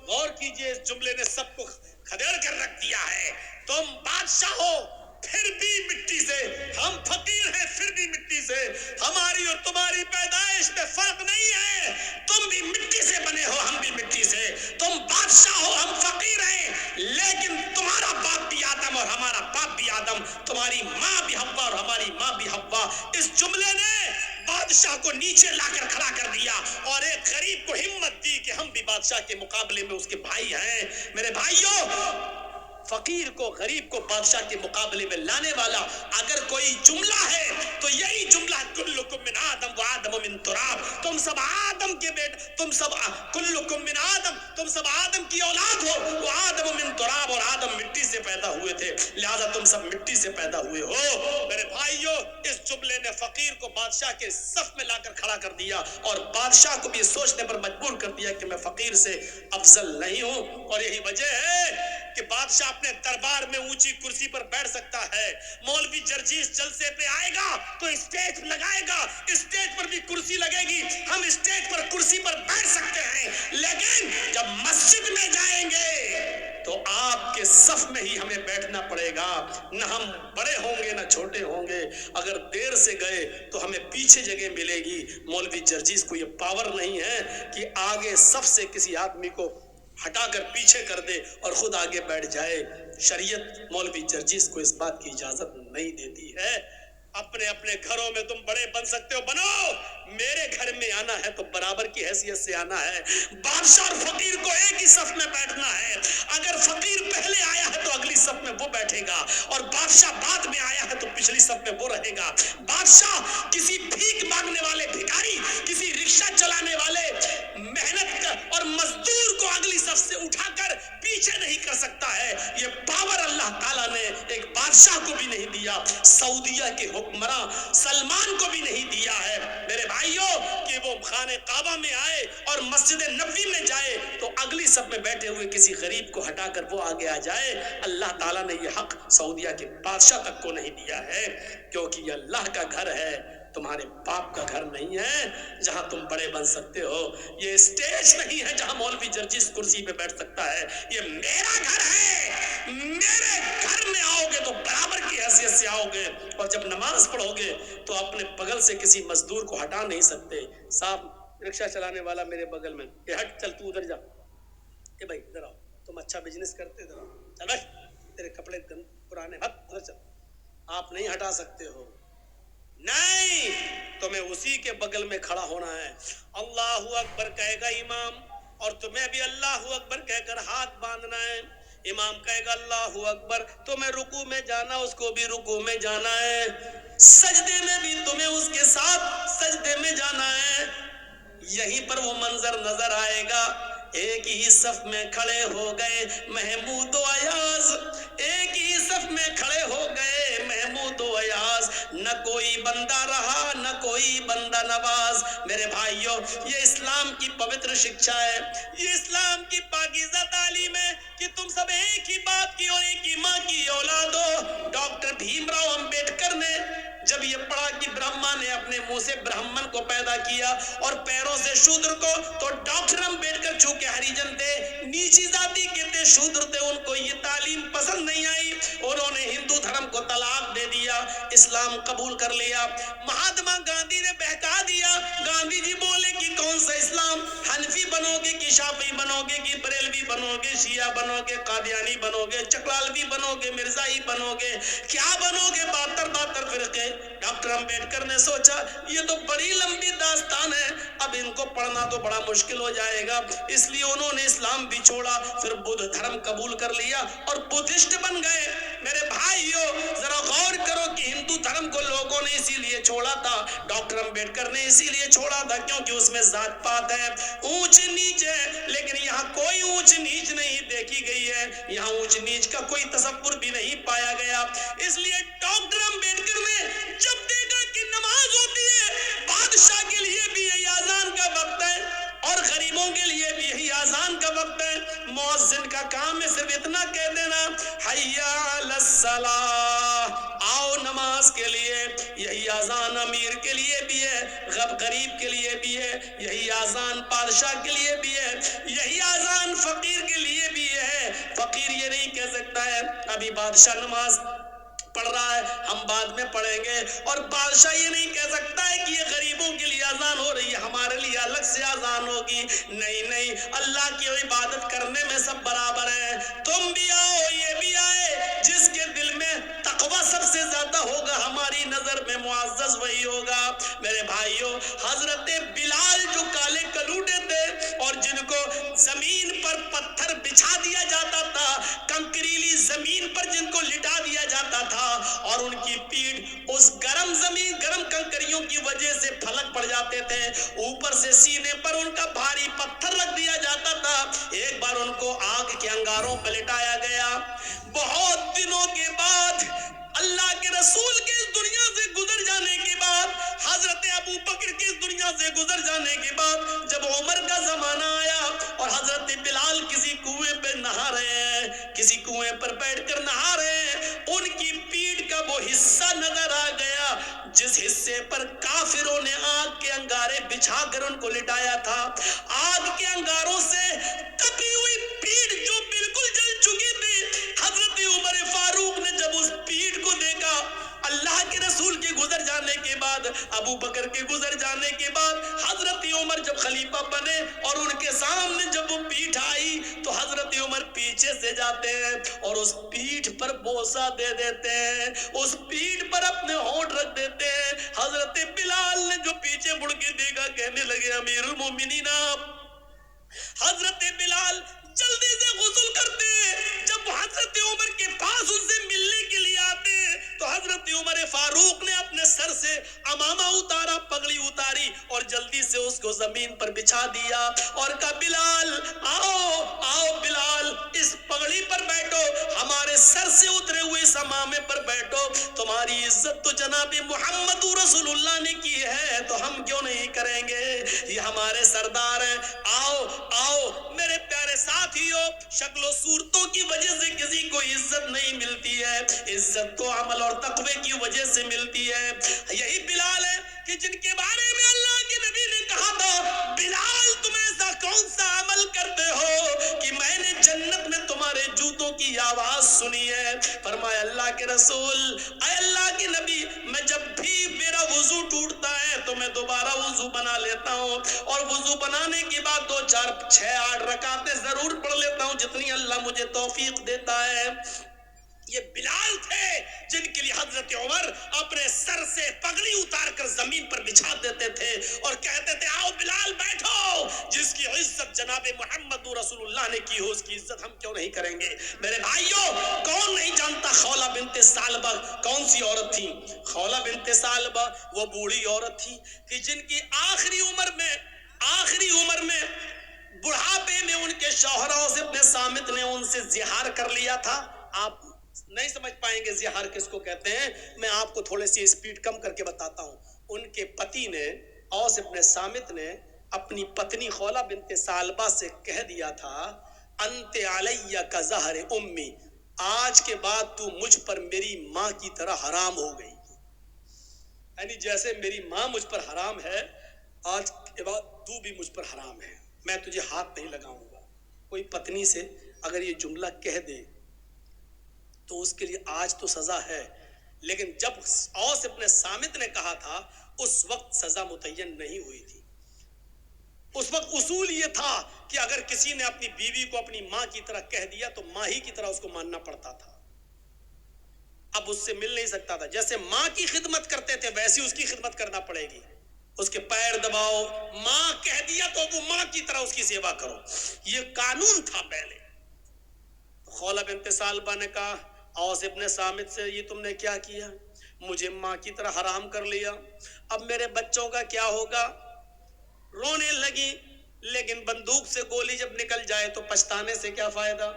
غور کیجئے، اس جملے نے سب کو کھدیڑ کر رکھ دیا ہے. تم بادشاہ ہو پھر بھی مٹی سے، ہم فقیر ہیں پھر بھی مٹی سے. ہماری اور تمہاری پیدائش میں فرق نہیں ہے. تم بھی مٹی سے بنے ہو، ہم بھی مٹی سے. تم بادشاہ ہو، ہم فقیر ہیں، لیکن تمہارا باپ بھی آدم اور ہمارا باپ بھی آدم. تمہاری ماں بھی حوا اور ہماری ماں بھی حوا. اس جملے نے بادشاہ کو نیچے لا کر کھڑا کر دیا اور ایک غریب کو ہمت دی کہ ہم بھی بادشاہ کے مقابلے میں اس کے بھائی ہیں. میرے بھائیوں، فقیر کو، غریب کو بادشاہ کے مقابلے میں لانے والا اگر کوئی جملہ ہے تو یہی جملہ کلکم من آدم و آدم من تراب. تم سب آدم کے بیٹے، تم سب کلکم من آدم، تم سب آدم کی اولاد ہو. وہ آدم من تراب، اور آدم مٹی سے پیدا ہوئے تھے، لہذا تم سب مٹی سے پیدا ہوئے ہو. میرے بھائیوں، اس جملے نے فقیر کو بادشاہ کے صف میں لا کر کھڑا کر دیا اور بادشاہ کو بھی سوچنے پر مجبور کر دیا کہ میں فقیر سے افضل نہیں ہوں. اور یہی وجہ ہے کہ بادشاہ اپنے دربار میں اونچی کرسی پر بیٹھ سکتا ہے. مولوی جرجیس جلسے پہ آئے گا تو اسٹیج لگائے گا، اسٹیج پر بھی کرسی لگے گی، ہم اسٹیج پر کرسی پر بیٹھ سکتے ہیں. لیکن جب مسجد میں جائیں گے تو آپ کے صف میں ہی ہمیں بیٹھنا پڑے گا. نہ ہم بڑے ہوں گے نہ چھوٹے ہوں گے. اگر دیر سے گئے تو ہمیں پیچھے جگہ ملے گی. مولوی جرجیس کو یہ پاور نہیں ہے کہ آگے صف سے کسی آدمی کو ہٹا کر پیچھے کر دے اور خود آگے بیٹھ جائے. شریعت مولوی جرجیس کو اس بات کی اجازت نہیں دیتی ہے. اپنے اپنے گھروں میں تم بڑے بن سکتے ہو، بنو. میرے گھر میں آنا ہے تو برابر کی حیثیت سے آنا ہے. بادشاہ اور فقیر کو ایک ہی صف میں بیٹھنا ہے. اگر فقیر پہلے آیا ہے تو اگلی صف میں وہ بیٹھے گا، اور بادشاہ بعد میں آیا ہے تو پچھلی صف میں وہ رہے گا. بادشاہ کسی بھیک مانگنے والے بھکاری، کسی رکشہ چلانے والے محنت اور مزدور کو اگلی صف سے اٹھا کر پیچھے نہیں کر سکتا ہے. یہ پاور اللہ تعالیٰ نے ایک بادشاہ کو بھی نہیں دیا، سعودیہ کے حکمراں سلمان کو بھی نہیں دیا ہے. میرے بھائیوں، کہ وہ خانہ کعبہ میں آئے اور مسجد نبوی میں جائے تو اگلی صف میں بیٹھے ہوئے کسی غریب کو ہٹا کر وہ آگے آ جائے. اللہ تعالیٰ نے یہ حق سعودیہ کے بادشاہ تک کو نہیں دیا ہے، کیونکہ یہ اللہ کا گھر ہے، تمہارے باپ کا گھر نہیں ہے جہاں تم بڑے بن سکتے ہو. یہ اسٹیج نہیں ہے جہاں مولوی جرجیس کرسی پہ بیٹھ سکتا ہے. یہ میرا گھر ہے میرے گھر میں آؤ گے تو برابر کی حیثیت سے آؤ گے، اور جب نماز پڑھو گے تو اپنے بغل سے کسی مزدور کو ہٹا نہیں سکتے۔ صاحب رکشہ چلانے والا میرے بغل میں، اے ہٹ، چل تو ادھر جا، اے بھائی ادھر آؤ، تم اچھا بزنس کرتے، ادھر آؤ، چل بیٹھ، تیرے کپڑے پرانے، ہٹ ادھر چل۔ آپ نہیں ہٹا سکتے ہو، نہیں، تمہیں اسی کے بغل میں کھڑا ہونا ہے۔ اللہ اکبر کہے گا امام، اور تمہیں بھی اللہ اکبر کہہ کر ہاتھ باندھنا ہے۔ امام کہے گا اللہ اکبر، تمہیں رکوع میں جانا، اس کو بھی رکوع میں جانا ہے، سجدے میں بھی تمہیں اس کے ساتھ سجدے میں جانا ہے۔ یہیں پر وہ منظر نظر آئے گا، ایک ہی صف میں کھڑے ہو گئے محمود و ایاز، ایک ہی صف میں کھڑے ہو گئے محمود و ایاز، نہ کوئی بندہ رہا نہ کوئی بندہ نواز۔ میرے بھائیوں، یہ اسلام کی پوتر شکشا ہے، یہ اسلام کی پاکیزہ تعلیم ہے کہ تم سب ایک ہی باپ کی اور ایک ہی ماں کی اولاد ہو۔ ڈاکٹر بھیم راؤ امبیڈکر نے جب یہ پڑھا کہ برہما نے اپنے منہ سے برہمن کو پیدا کیا اور پیروں سے شودر کو، تو ڈاکٹر امبیڈکر چونکہ ہریجن تھے، نیچی ذاتی کے تھے، شودر تھے، ان کو یہ تعلیم پسند نہیں آئی، انہوں نے ہندو دھرم کو طلاق دے دیا، اسلام قبول کر لیا۔ مہاتما گاندھی نے بہکا دیا، گاندھی جی بولے کہ کون سا اسلام، حنفی بنو گے کہ شافعی بنو گے کہ بریلوی بنو گے، شیعہ بنو گے، قادیانی بنو گے، چکلالوی بنو گے، مرزائی بنو گے، کیا بنو گے، 72 فرقے۔ ڈاکٹر امبیڈکر نے سوچا یہ تو بڑی لمبی داستان ہے، اب ان کو پڑھنا تو بڑا مشکل ہو جائے گا، اس لیے انہوں نے اسلام بھی چھوڑا، پھر بدھ دھرم قبول کر لیا اور بدھسٹ بن گئے۔ میرے بھائیو ذرا غور کرو کہ ہندو دھرم کو لوگوں نے اسی لیے چھوڑا تھا، ڈاکٹر امبیڈکر نے اسی لیے چھوڑا تھا کیونکہ اس میں ذات پات ہے، اونچ نیچ ہے، لیکن یہاں کوئی اونچ نیچ نہیں دیکھی گئی ہے، یہاں اونچ نیچ کا کوئی تصور بھی نہیں پایا گیا۔ اس لیے ڈاکٹر امبیڈکر نے جب دیکھا کہ نماز ہوتی ہے، بادشاہ کے لیے بھی یہی اذان کا وقت ہے اور غریبوں کے لیے بھی یہی اذان کا وقت ہے، مؤذن کا کام ہے صرف اتنا کہہ دینا حی علی الصلاۃ، آؤ نماز کے لیے۔ یہی اذان امیر کے لیے بھی ہے، غریب کے لیے بھی ہے، یہی اذان بادشاہ کے لیے بھی ہے، یہی اذان فقیر کے لیے بھی ہے۔ فقیر یہ نہیں کہہ سکتا ہے ابھی بادشاہ نماز پڑھ رہا ہے ہم بعد میں پڑھیں گے، اور بادشاہ یہ نہیں کہہ سکتا ہے کہ یہ غریبوں کے لیے اذان ہو رہی ہے ہمارے لیے الگ سے اذان ہوگی، نہیں نہیں، اللہ کی عبادت کرنے میں سب برابر ہیں، تم بھی آؤ یہ بھی آئے، جس کے دل میں تقوی سب سے زیادہ ہوگا ہماری نظر میں معزز وہی ہوگا۔ میرے بھائیوں، حضرت بلال جو کالے کلوٹے تھے اور جن کو زمین پر پتھر بچھا دیا جاتا تھا، کنکریلی زمین پر جن کو لٹا دیا جاتا تھا، اور ان کی پیٹھ اس گرم زمین گرم کنکریوں کی وجہ سے پھلک پڑ جاتے تھے، اوپر سے سینے پر ان کا بھاری پتھر رکھ دیا جاتا تھا، ایک بار ان کو آگ کے انگاروں پر لٹایا گیا، بہت دنوں کے بعد اللہ کے رسول کے اس دنیا سے گزر جانے کے بعد، حضرت ابو بکر کے اس دنیا سے گزر جانے کے بعد، جب عمر کا زمانہ آیا اور حضرت بلال کسی کنویں پہ نہا رہے ہیں، کسی کنویں پر بیٹھ کر نہا رہے ہیں، ان کی پیٹھ کا وہ حصہ نظر آ گیا جس حصے پر کافروں نے آگ کے انگارے بچھا کر ان کو لٹایا تھا، آگ کے انگاروں سے تپی ہوئی پیٹھ جو بالکل جل چکی تھی۔ حضرت عمر فاروق نے جب اس پیٹھ کو دیکھا، اللہ کے رسول کے گزر جانے کے بعد، ابو بکر کے گزر جانے کے بعد، حضرت عمر جب خلیفہ بنے اور ان کے سامنے جب وہ پیٹھ آئی تو حضرت عمر پیچھے سے جاتے ہیں اور اس پیٹھ پر بوسہ دے دیتے ہیں، اس پیٹھ پر اپنے ہونٹ رکھ دیتے ہیں۔ حضرت بلال نے جو پیچھے مڑ کے دیکھا کہنے لگے امیر المومنین آپ، حضرت بلال جلدی سے غسل کرتے، جب حضرت عمر کے پاس ان سے ملنے کے لیے آتے تو حضرت عمر فاروق نے اپنے سر سے امامہ اتارا، پگڑی اتاری اور جلدی سے اس کو زمین پر بچھا دیا اور کہا بلال آؤ آؤ بلال، اس پگڑی پر بیٹھو، ہمارے سر سے اترے ہوئے اس امامے پر بیٹھو، تمہاری عزت تو جناب محمد رسول اللہ نے کی ہے تو ہم کیوں نہیں کریں گے، یہ ہمارے سردار ہیں، آؤ آؤ۔ میرے پیارے ساتھیو، شکل و صورتوں کی وجہ سے کسی کو عزت نہیں ملتی ہے، عزت تو عمل اور تقوی کی وجہ سے ملتی ہے۔ یہی بلال ہے کہ جن کے بارے میں اللہ کے نبی نے کہا تھا بلال تم ایسا کون سا عمل کرتے ہو کہ میں نے جنت میں تمہارے جوتوں کی آواز اللہ کے رسول، اے اللہ کے نبی، میں جب بھی میرا وضو ٹوٹتا ہے تو میں دوبارہ وضو بنا لیتا ہوں، اور وضو بنانے کے بعد 2 4 6 8 رکعتیں ضرور پڑھ لیتا ہوں جتنی اللہ مجھے توفیق دیتا ہے۔ یہ بلال تھے جن کے لیے حضرت عمر اپنے سر سے پگڑی اتار کر زمین پر بچھا دیتے تھے اور کہتے تھے آؤ بلال بیٹھو، جس کی عزت جناب محمد رسول اللہ نے کی ہو اس کی عزت ہم کیوں نہیں کریں گے؟ میرے بھائیوں، کون نہیں جانتا خولہ بنت ثعلبہ کون سی عورت تھی؟ خولہ بنت ثعلبہ وہ بوڑھی عورت تھی کہ جن کی آخری عمر میں بڑھاپے میں ان کے شوہروں سے اپنے صامت نے ان سے زہار کر لیا تھا۔ آپ نہیں سمجھ پائیں گے زہار کس کو کہتے ہیں، میں آپ کو تھوڑے سی سپیڈ کم کر کے بتاتا ہوں۔ ان کے پتی نے، اوس ابن صامت نے اپنی پتنی خولہ بنت ثعلبہ سے کہہ دیا تھا انت علیہ کا زہر امی، آج کے بعد تو مجھ پر میری ماں کی طرح حرام ہو گئی، یعنی جیسے میری ماں مجھ پر حرام ہے آج کے بعد تو بھی مجھ پر حرام ہے، میں تجھے ہاتھ نہیں لگاؤں گا۔ کوئی پتنی سے اگر یہ جملہ کہہ دے تو اس کے لیے آج تو سزا ہے، لیکن جب اوس ابن صامت نے کہا تھا اس وقت سزا متعین نہیں ہوئی تھی۔ اس وقت اصول یہ تھا کہ اگر کسی نے اپنی بیوی کو اپنی ماں کی طرح کہہ دیا تو ماں ہی کی طرح اس کو ماننا پڑتا تھا، اب اس سے مل نہیں سکتا تھا۔ جیسے ماں کی خدمت کرتے تھے ویسی اس کی خدمت کرنا پڑے گی، اس کے پیر دباؤ، ماں کہہ دیا تو وہ ماں کی طرح اس کی سیوا کرو، یہ قانون تھا پہلے۔ خولہ بنت ثعلبہ نے کہا اوس ابن صامت سے یہ تم نے کیا کیا؟ مجھے ماں کی طرح حرام کر لیا، اب میرے بچوں کا کیا ہوگا؟ رونے لگی، لیکن بندوق سے گولی جب نکل جائے تو پچھتانے سے کیا فائدہ؟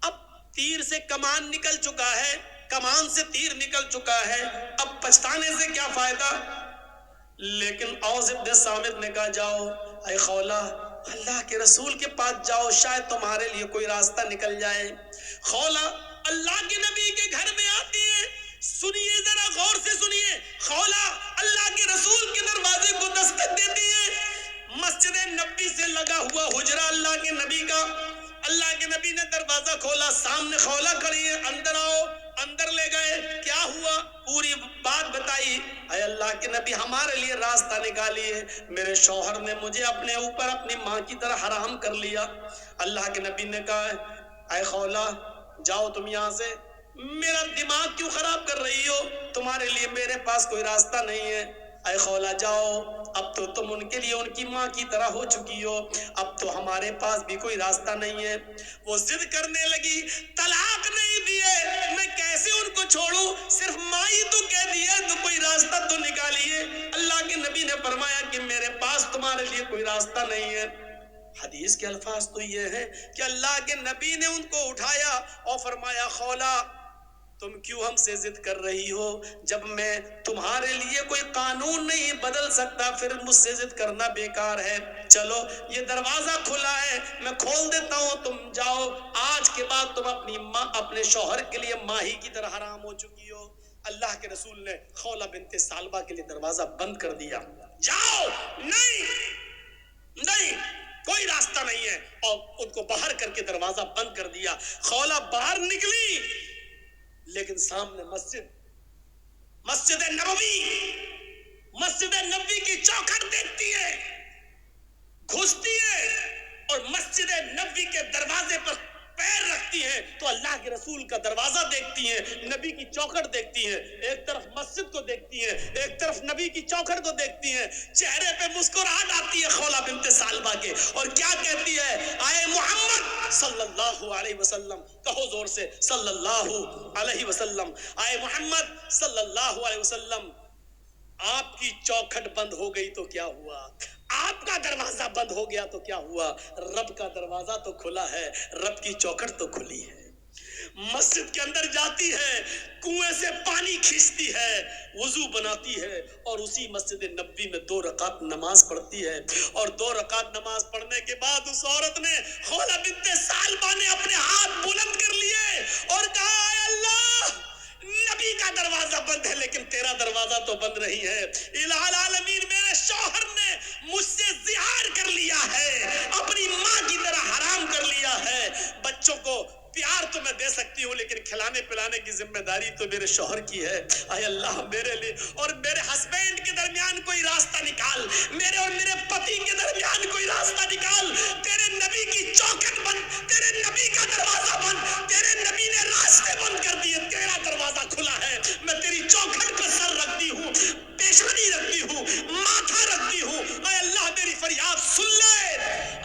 اب تیر سے کمان نکل چکا ہے، کمان سے تیر نکل چکا ہے، اب پچھتانے سے کیا فائدہ؟ لیکن اوس ابن صامت نے کہا جاؤ اے خولہ اللہ کے رسول کے پاس جاؤ، شاید تمہارے لیے کوئی راستہ نکل جائے۔ خولہ اللہ کے نبی کے گھر میں آتی ہے، سنیے ذرا غور سے سنیے، خولہ اللہ کے رسول کے دروازے کو دستک دیتی ہے، مسجد نبی سے لگا ہوا حجرہ اللہ کے نبی کا، اللہ کے نبی نے دروازہ کھولا، سامنے خولہ کھڑی ہے، اندر آؤ، اندر لے گئے، کیا ہوا پوری بات بتائی۔ اے اللہ کے نبی ہمارے لیے راستہ نکالیے، میرے شوہر نے مجھے اپنے اوپر اپنی ماں کی طرح حرام کر لیا۔ اللہ کے نبی نے کہا اے خولہ جاؤ تم یہاں سے، میرا دماغ کیوں خراب کر رہی ہو؟ تمہارے لیے میرے پاس کوئی راستہ نہیں ہے، اے خولہ جاؤ، اب تو تم ان کے لیے ان کی ماں کی طرح ہو چکی ہو، اب تو ہمارے پاس بھی کوئی راستہ نہیں ہے۔ وہ ضد کرنے لگی، طلاق نہیں دیے میں کیسے ان کو چھوڑوں، صرف ماں ہی تو کہہ دیا تو کوئی راستہ تو نکالیے۔ اللہ کے نبی نے فرمایا کہ میرے پاس تمہارے لیے کوئی راستہ نہیں ہے۔ حدیث کے الفاظ تو یہ ہیں کہ اللہ کے نبی نے ان کو اٹھایا اور فرمایا خولہ تم کیوں ہم سے ضد کر رہی ہو؟ جب میں تمہارے لیے کوئی قانون نہیں بدل سکتا پھر مجھ سے ضد کرنا بیکار ہے، چلو یہ دروازہ کھلا ہے میں کھول دیتا ہوں، تم جاؤ، آج کے بعد تم اپنی ماں اپنے شوہر کے لیے ماں ہی کی طرح حرام ہو چکی ہو۔ اللہ کے رسول نے خولہ بنت ثعلبہ کے لیے دروازہ بند کر دیا، جاؤ، نہیں کوئی راستہ نہیں ہے، اور ان کو باہر کر کے دروازہ بند کر دیا۔ خولہ باہر نکلی لیکن سامنے مسجد نبوی کی چوکھٹ دیکھتی ہے، گھستی ہے اور مسجد نبوی کے دروازے پر پیر رکھتی ہیں تو اللہ کے رسول کا دروازہ دیکھتی ہیں، نبی کی چوکھٹ دیکھتی ہیں، ایک طرف مسجد کو دیکھتی ہیں ایک طرف نبی کی چوکھٹ کو دیکھتی ہیں، چہرے پہ مسکراہٹ آتی ہے خولہ بنت ثعلبہ کے، اور کیا کہتی ہے اے محمد صلی اللہ علیہ وسلم، کہو زور سے صلی اللہ علیہ وسلم، اے محمد صلی اللہ علیہ وسلم، آپ کی چوکھٹ بند ہو گئی تو کیا ہوا، آپ کا دروازہ بند ہو گیا تو کیا ہوا، رب کا دروازہ تو کھلا ہے، رب کی چوکھٹ تو کھلی ہے۔ مسجد کے اندر جاتی ہے، کنویں سے پانی کھینچتی ہے، وضو بناتی ہے اور اسی مسجد نبوی میں 2 رکعت نماز پڑھتی ہے، اور 2 رکعت نماز پڑھنے کے بعد اس عورت نے خولہ بنت ثعلبہ نے اپنے ہاتھ بلند کر لیے اور کہا اے اللہ نبی کا دروازہ بند ہے لیکن تیرا دروازہ تو بند نہیں ہے، الہ العالمین میرے شوہر نے مجھ سے زہار کر لیا ہے، اپنی ماں کی طرح حرام کر لیا ہے، بچوں کو پیار تو میں دے سکتی ہوں لیکن کھلانے پلانے کی ذمہ داری تو میرے شوہر کی ہے. اے اللہ میرے لیے اور میرے ہسبینڈ کے درمیان کوئی راستہ نکال, میرے اور میرے پتی کے درمیان کوئی راستہ نکال. تیرے نبی کی چوکھٹ بند, تیرے نبی کا دروازہ بند, تیرے نبی نے راستے بند کر دیے, تیرا دروازہ کھلا ہے. میں تیری چوکھٹ پہ سر رکھتی ہوں, پیشانی رکھتی ہوں, ماتھا رکھتی ہوں. اے اللہ میری فریاد سن لے.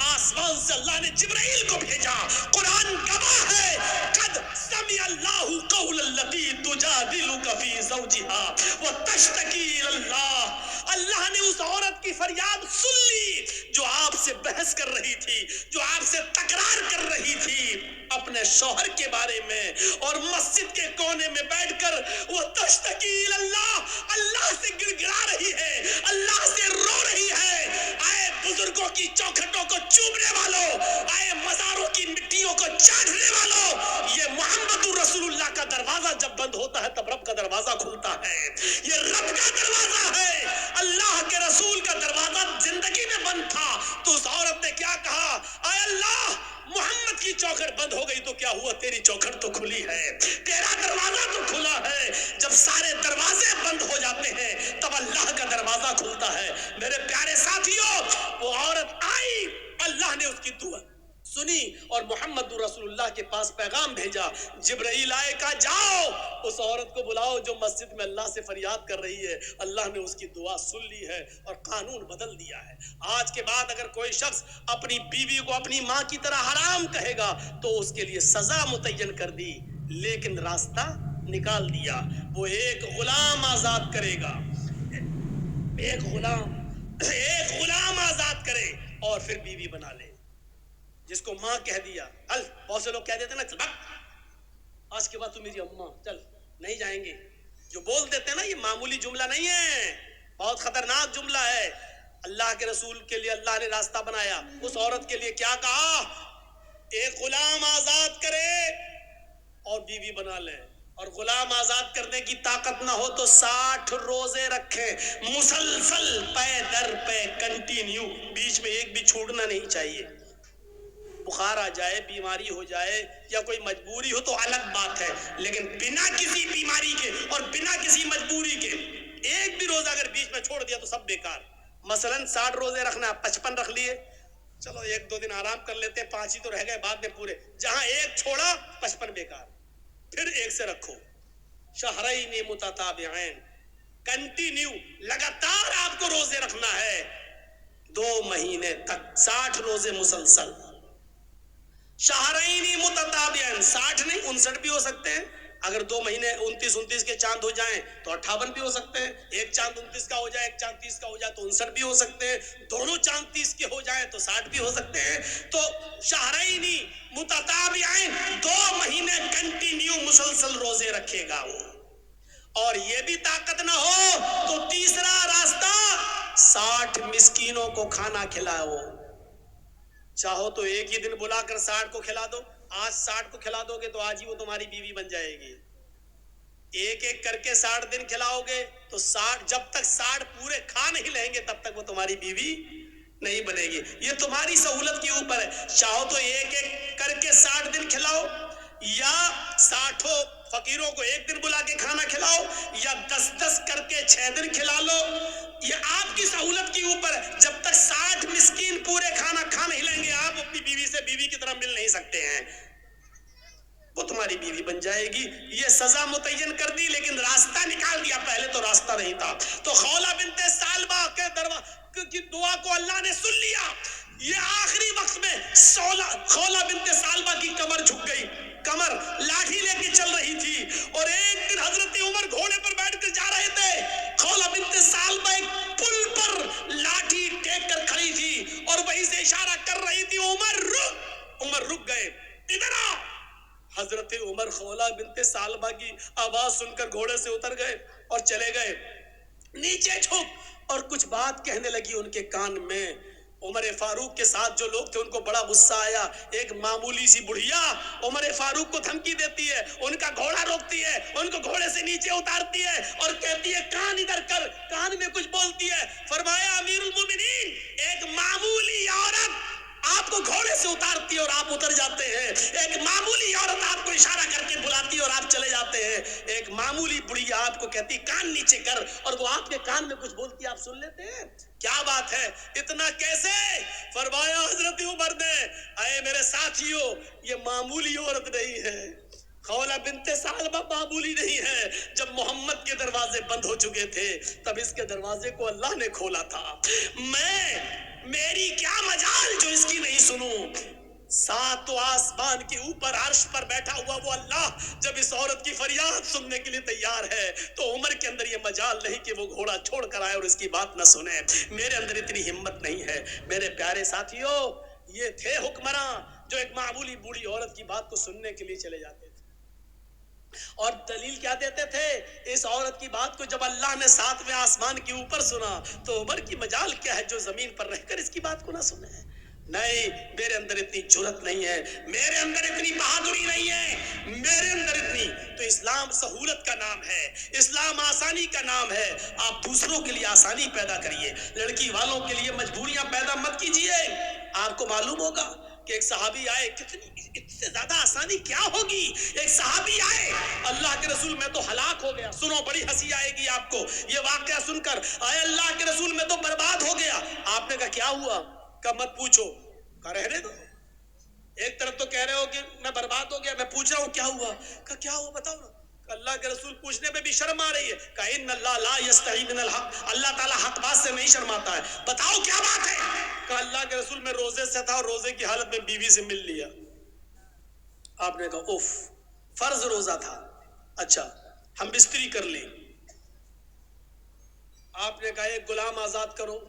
آسمان سے اللہ نے جبرائیل کو بھیجا. قرآن گواہ ہے, قد سمع اللہ قول التی تجادلک فی زوجها وتشتکی الی اللہ. اللہ نے اس عورت کی فریاد سن لی جو آپ سے بحث کر رہی تھی, جو آپ سے تکرار کر رہی تھی اپنے شوہر کے بارے میں, اور مسجد کے کونے میں بیٹھ کر وہ تشتکی الی اللہ, اللہ سے گڑ گڑا رہی ہے, اللہ سے رو رہی ہے. آئے بزرگوں کی چوکھٹوں کو چومنے والوں, آئے مزاروں کی مٹیوں کو چاٹنے والوں, یہ محمد رسول اللہ کا دروازہ جب بند ہوتا ہے تب رب کا دروازہ کھلتا ہے. یہ رب کا دروازہ ہے. اللہ کے رسول کا دروازہ زندگی میں بند تھا تو اس عورت نے کیا کہا, اے اللہ محمد کی چوکھٹ بند ہو گئی تو کیا ہوا, تیری چوکھٹ تو کھلی ہے, تیرا دروازہ تو کھلا ہے. جب سارے دروازے بند ہو جاتے ہیں تب اللہ کا دروازہ کھلتا ہے. میرے پیارے ساتھیوں, وہ عورت آئی, اللہ نے اس کی دعا سنی اور محمد رسول اللہ کے پاس پیغام بھیجا. جبرائیل آئے, کہا جاؤ اس عورت کو بلاؤ جو مسجد میں اللہ سے فریاد کر رہی ہے. اللہ نے اس کی دعا سن لی ہے اور قانون بدل دیا ہے. آج کے بعد اگر کوئی شخص اپنی بیوی کو اپنی ماں کی طرح حرام کہے گا تو اس کے لیے سزا متعین کر دی, لیکن راستہ نکال دیا. وہ ایک غلام آزاد کرے گا, ایک غلام آزاد کرے اور پھر بیوی بنا لے. جس کو ماں کہہ دیا, بہت سے لوگ کہہ دیتے نا چل آج کے بعد تو میری اماں, چل نہیں جائیں گے. جو بول دیتے ہیں نا, یہ معمولی جملہ نہیں ہے, بہت خطرناک جملہ ہے. اللہ کے رسول کے لیے اللہ نے راستہ بنایا. اس عورت کے لیے کیا کہا, ایک غلام آزاد کرے اور بیوی بنا لے. اور غلام آزاد کرنے کی طاقت نہ ہو تو 60 روزے رکھے مسلسل, پے در پے, کنٹینیو, بیچ میں ایک بھی چھوڑنا نہیں چاہیے. بخار آ جائے, بیماری ہو جائے یا کوئی مجبوری ہو تو الگ بات ہے, لیکن بنا کسی بیماری کے اور بنا کسی مجبوری کے ایک بھی روزہ اگر بیچ میں چھوڑ دیا تو سب بیکار. مثلا 60 روزے رکھنا, 55 رکھ لیے, چلو ایک دو دن آرام کر لیتے, 5 ہی تو رہ گئے بعد میں پورے. جہاں ایک چھوڑا 55 بیکار. پھر ایک سے رکھو, شہرین متتابعین, کنٹینیو لگاتار آپ کو روزے رکھنا ہے 2 مہینے تک, 60 روزے مسلسل. شہرین متتابعین, 60 نہیں 59 بھی ہو سکتے ہیں. اگر 2 مہینے 29 کے چاند ہو جائیں تو 58 بھی ہو سکتے ہیں. ایک چاند 29 کا ہو جائے, ایک چاند 30 کا ہو جائے تو 59 بھی ہو سکتے ہیں. دونوں چاند 30 کے ہو جائیں تو 60 بھی ہو سکتے ہیں. تو شہرین متتابعین, 2 مہینے کنٹینیو مسلسل روزے رکھے گا وہ. اور یہ بھی طاقت نہ ہو تو تیسرا راستہ, 60 مسکینوں کو کھانا کھلاؤ. چاہو تو ایک ہی دن بلا کر 60 کو کھلا دو. آج 60 کو کھلا دو گے تو آج ہی وہ تمہاری بیوی بن جائے گی. ایک ایک کر کے 60 دن کھلاؤ گے تو 60, جب تک 60 پورے کھا نہیں لیں گے تب تک وہ تمہاری بیوی نہیں بنے گی. یہ تمہاری سہولت کے اوپر ہے. چاہو تو ایک ایک کر کے 60 دن کھلاؤ, یا 60 فقیروں کو ایک دن بلا کے کھانا کھلاؤ, یا 10 کر کے 6 دن کھلا لو. یہ آپ کی سہولت کے اوپر ہے. جب تک 60 مسکین پورے کھانا کھا نہیں لیں گے آپ اپنی بیوی سے بیوی کی طرح مل نہیں سکتے ہیں, وہ تمہاری بیوی بن جائے گی. یہ سزا متعین کر دی لیکن راستہ نکال دیا, پہلے تو راستہ نہیں تھا. تو خولہ بنت سالبہ کے کی دعا کو اللہ نے سن لیا. یہ آخری وقت میں خولہ بنت سالبہ کی کمر جھک گئی, کمر لاٹھی لے کے چل رہی تھی, اور ایک دن حضرت عمر گھوڑے پر بیٹھ کر جا رہے تھے. خولہ بنت سالبہ ایک پل پر لاٹھی ٹیک کر کھڑی تھی اور وہیں سے اشارہ کر رہی تھی, عمر رک گئے, ادھر آ. حضرت عمر خولہ بنت سالبہ کی آواز سن کر گھوڑے سے اتر گئے اور چلے گئے, نیچے جھک, اور کچھ بات کہنے لگی ان کے کان میں. عمر فاروق کے ساتھ جو لوگ تھے ان کو بڑا غصہ آیا. ایک معمولی سی بڑھیا عمر فاروق کو دھمکی دیتی ہے, ان کا گھوڑا روکتی ہے, ان کو گھوڑے سے نیچے اتارتی ہے اور کہتی ہے کان ادھر کر, کان میں کچھ بولتی ہے. فرمایا امیر المومنین, ایک معمولی عورت آپ کو گھوڑے سے اتارتی ہے اور آپ اتر جاتے ہیں, ایک معمولی عورت بات کو کہتی کان نیچے کر، اور وہ آپ کے کان میں کچھ بولتی آپ سن لیتے ہیں؟ کیا بات ہے، اتنا کیسے؟ فرمایا حضرت عمر نے، اے میرے ساتھیوں، یہ معمولی عورت نہیں ہے، خولہ بنت ثعلبہ معمولی نہیں ہے۔ جب محمد کے دروازے بند ہو چکے تھے تب اس کے دروازے کو اللہ نے کھولا تھا۔ میری کیا مجال جو اس کی نہیں سنوں؟ ساتوں آسمان کے اوپر عرش پر بیٹھا ہوا وہ اللہ جب اس عورت کی فریاد سننے کے لیے تیار ہے تو عمر کے اندر یہ مجال نہیں کہ وہ گھوڑا چھوڑ کر آئے اور اس کی بات نہ سنے۔ میرے اندر اتنی ہمت نہیں ہے۔ میرے پیارے ساتھیوں، یہ تھے حکمراں جو ایک معمولی بوڑھی عورت کی بات کو سننے کے لیے چلے جاتے تھے، اور دلیل کیا دیتے تھے؟ اس عورت کی بات کو جب اللہ نے ساتویں آسمان کے اوپر سنا تو عمر کی مجال کیا ہے جو زمین پر رہ کر اس کی بات کو نہ سنے؟ نہیں، میرے اندر اتنی جرت نہیں ہے، میرے اندر اتنی بہادری نہیں ہے، میرے اندر اتنی تو اسلام سہولت کا نام ہے، اسلام آسانی کا نام ہے۔ آپ دوسروں کے لیے آسانی پیدا کریے، لڑکی والوں کے لیے مجبوریاں پیدا مت کیجیے۔ آپ کو معلوم ہوگا کہ ایک صحابی آئے، اس سے زیادہ آسانی کیا ہوگی؟ ایک صحابی آئے، اللہ کے رسول میں تو ہلاک ہو گیا۔ سنو، بڑی ہنسی آئے گی آپ کو یہ واقعہ سن کر، آئے اللہ کے رسول میں تو برباد ہو گیا۔ آپ نے کہا کیا ہوا؟ کہا مت پوچھو۔ کہا رہنے دو، ایک طرف تو کہہ رہے ہو کہ میں برباد ہو گیا، میں پوچھ رہا ہوں کیا ہوا؟ کہا کیا ہوا بتاؤ نا۔ کہ اللہ کے رسول پوچھنے میں بھی شرم آ رہی ہے۔ کہا ان اللہ لا یستحی من الحق، اللہ تعالیٰ حق بات سے نہیں شرماتا ہے، بتاؤ کیا بات ہے؟ کہ اللہ کے رسول میں روزے سے تھا اور روزے کی حالت میں بیوی سے مل لیا۔ آپ نے کہا اوف، فرض روزہ تھا، اچھا ہم بستری کر لیں۔ آپ نے کہا ایک غلام آزاد کرو۔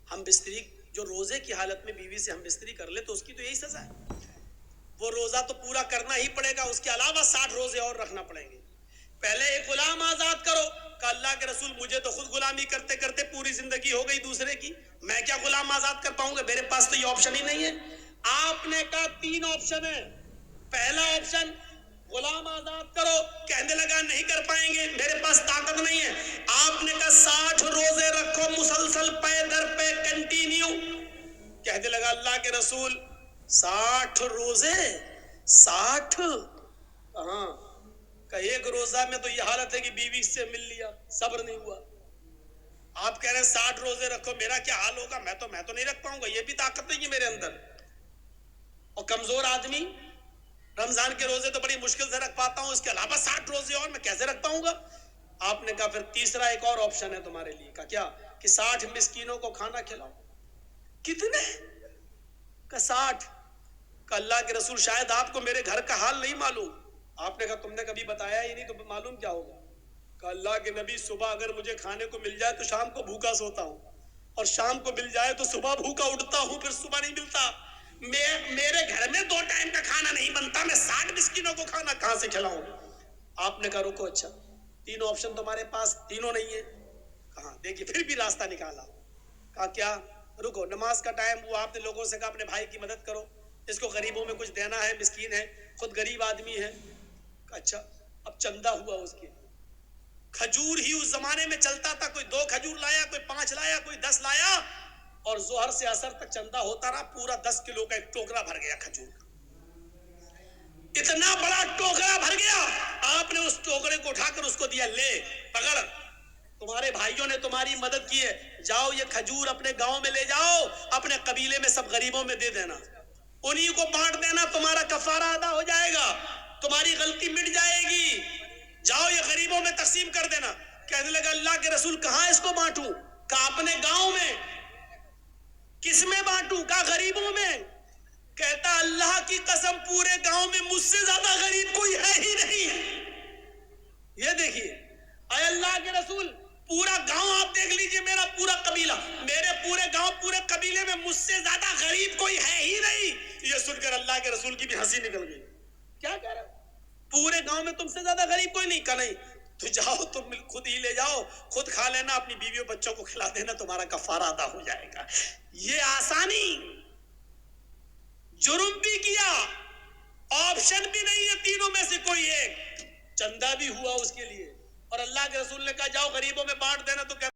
ہم بستری، جو روزے کی حالت میں بیوی سے ہم بستری کر لے تو اس کی تو یہی سزا ہے، وہ روزہ تو پورا کرنا ہی پڑے گا، اس کے علاوہ 60 روزے اور رکھنا پڑیں گے۔ پہلے ایک غلام آزاد کرو۔ کہ اللہ کے رسول مجھے تو خود غلامی کرتے کرتے پوری زندگی ہو گئی دوسرے کی، میں کیا غلام آزاد کر پاؤں گا؟ میرے پاس تو یہ آپشن ہی نہیں ہے۔ آپ نے کہا 3 آپشن ہے۔ پہلا آپشن غلام آزاد کرو، کہنے لگا نہیں کر پائیں گے، میرے پاس طاقت نہیں ہے۔ آپ نے کہا 60 روزے رکھو مسلسل پے در پہ کنٹینیو۔ کہنے لگا اللہ کے رسول 60 روزے، 60 ہاں، کہ ایک روزہ میں تو یہ حالت ہے کہ بیوی سے مل لیا، صبر نہیں ہوا۔ آپ کہہ رہے ہیں 60 روزے رکھو، میرا کیا حال ہوگا؟ میں تو نہیں رکھ پاؤں گا، یہ بھی طاقت نہیں ہے میرے اندر۔ اور کمزور آدمی رمضان کے روزے تو بڑی مشکل سے رکھ پاتا ہوں، اس کے علاوہ 60 روزے اور میں کیسے رکھ پاؤں گا؟ آپ نے کہا پھر تیسرا ایک اور آپشن ہے تمہارے لیے۔ کہا کیا؟ کہ 60 مسکینوں کو کھانا کھلاؤ۔ کتنے؟ کہ 60۔ کہ اللہ کے رسول شاید آپ کو میرے گھر کا حال نہیں معلوم۔ آپ نے کہا تم نے کبھی بتایا ہی نہیں تو معلوم کیا ہوگا؟ کہ اللہ کے نبی صبح اگر مجھے کھانے کو مل جائے تو شام کو بھوکا سوتا ہوں، اور شام کو مل جائے تو صبح بھوکا اٹھتا ہوں، پھر صبح نہیں ملتا۔ میرے گھر میں 2 ٹائم کا کھانا نہیں بنتا، میں 60 مسکینوں کو کھانا کہاں سے کھلاؤں؟ آپ نے کہا رکو، اچھا 3 آپشن تمہارے پاس، تینوں نہیں ہے؟ کہاں؟ دیکھیے پھر بھی راستہ نکالا۔ کہا کیا؟ رکو، نماز کا ٹائم ہوا، آپ نے لوگوں سے کہا اپنے بھائی کی مدد کرو، اس کو غریبوں میں کچھ دینا ہے، مسکین ہے، خود غریب آدمی ہے۔ اچھا اب چندہ ہوا اس کے، کھجور ہی اس زمانے میں چلتا تھا، کوئی 2 کھجور لایا، کوئی 5 لایا، کوئی 10 لایا، اور ظہر سے عصر تک چندہ ہوتا رہا، پورا 10 کلو کا ایک ٹوکرا بھر گیا کھجور کا، اتنا بڑا ٹوکرا بھر گیا۔ آپ نے اس ٹوکرے کو اٹھا کر اس کو دیا، لے پکڑ، تمہارے بھائیوں نے تمہاری مدد کی ہے، جاؤ یہ کھجور اپنے گاؤں میں لے جاؤ، اپنے قبیلے میں سب غریبوں میں دے دینا، انہی کو بانٹ دینا، تمہارا کفارہ ادا ہو جائے گا، تمہاری غلطی مٹ جائے گی، جاؤ یہ غریبوں میں تقسیم کر دینا۔ کہنے لگا اللہ کے رسول کہاں اس کو بانٹوں؟ کہا اپنے گاؤں میں۔ کس میں بانٹوں؟ کہا غریبوں میں۔ کہتا اللہ کی قسم پورے گاؤں میں مجھ سے زیادہ غریب کوئی ہے ہی نہیں۔ یہ دیکھیے، اے اللہ کے رسول، پورا گاؤں آپ دیکھ لیجئے، میرا پورا قبیلہ، میرے پورے گاؤں پورے قبیلے میں مجھ سے زیادہ غریب کوئی ہے ہی نہیں۔ یہ سن کر اللہ کے رسول کی بھی ہنسی نکل گئی۔ کیا کہہ رہے ہو؟ پورے گاؤں میں تم سے زیادہ غریب کوئی نہیں؟ کہا نہیں۔ تو جاؤ تم خود ہی لے جاؤ، خود کھا لینا، اپنی بیویوں بچوں کو کھلا دینا، تمہارا کفارہ ادا ہو جائے گا۔ یہ آسانی، جرم بھی کیا، آپشن بھی نہیں ہے تینوں میں سے کوئی ایک، چندہ بھی ہوا اس کے لیے، اور اللہ کے رسول نے کہا جاؤ غریبوں میں بانٹ دینا، تو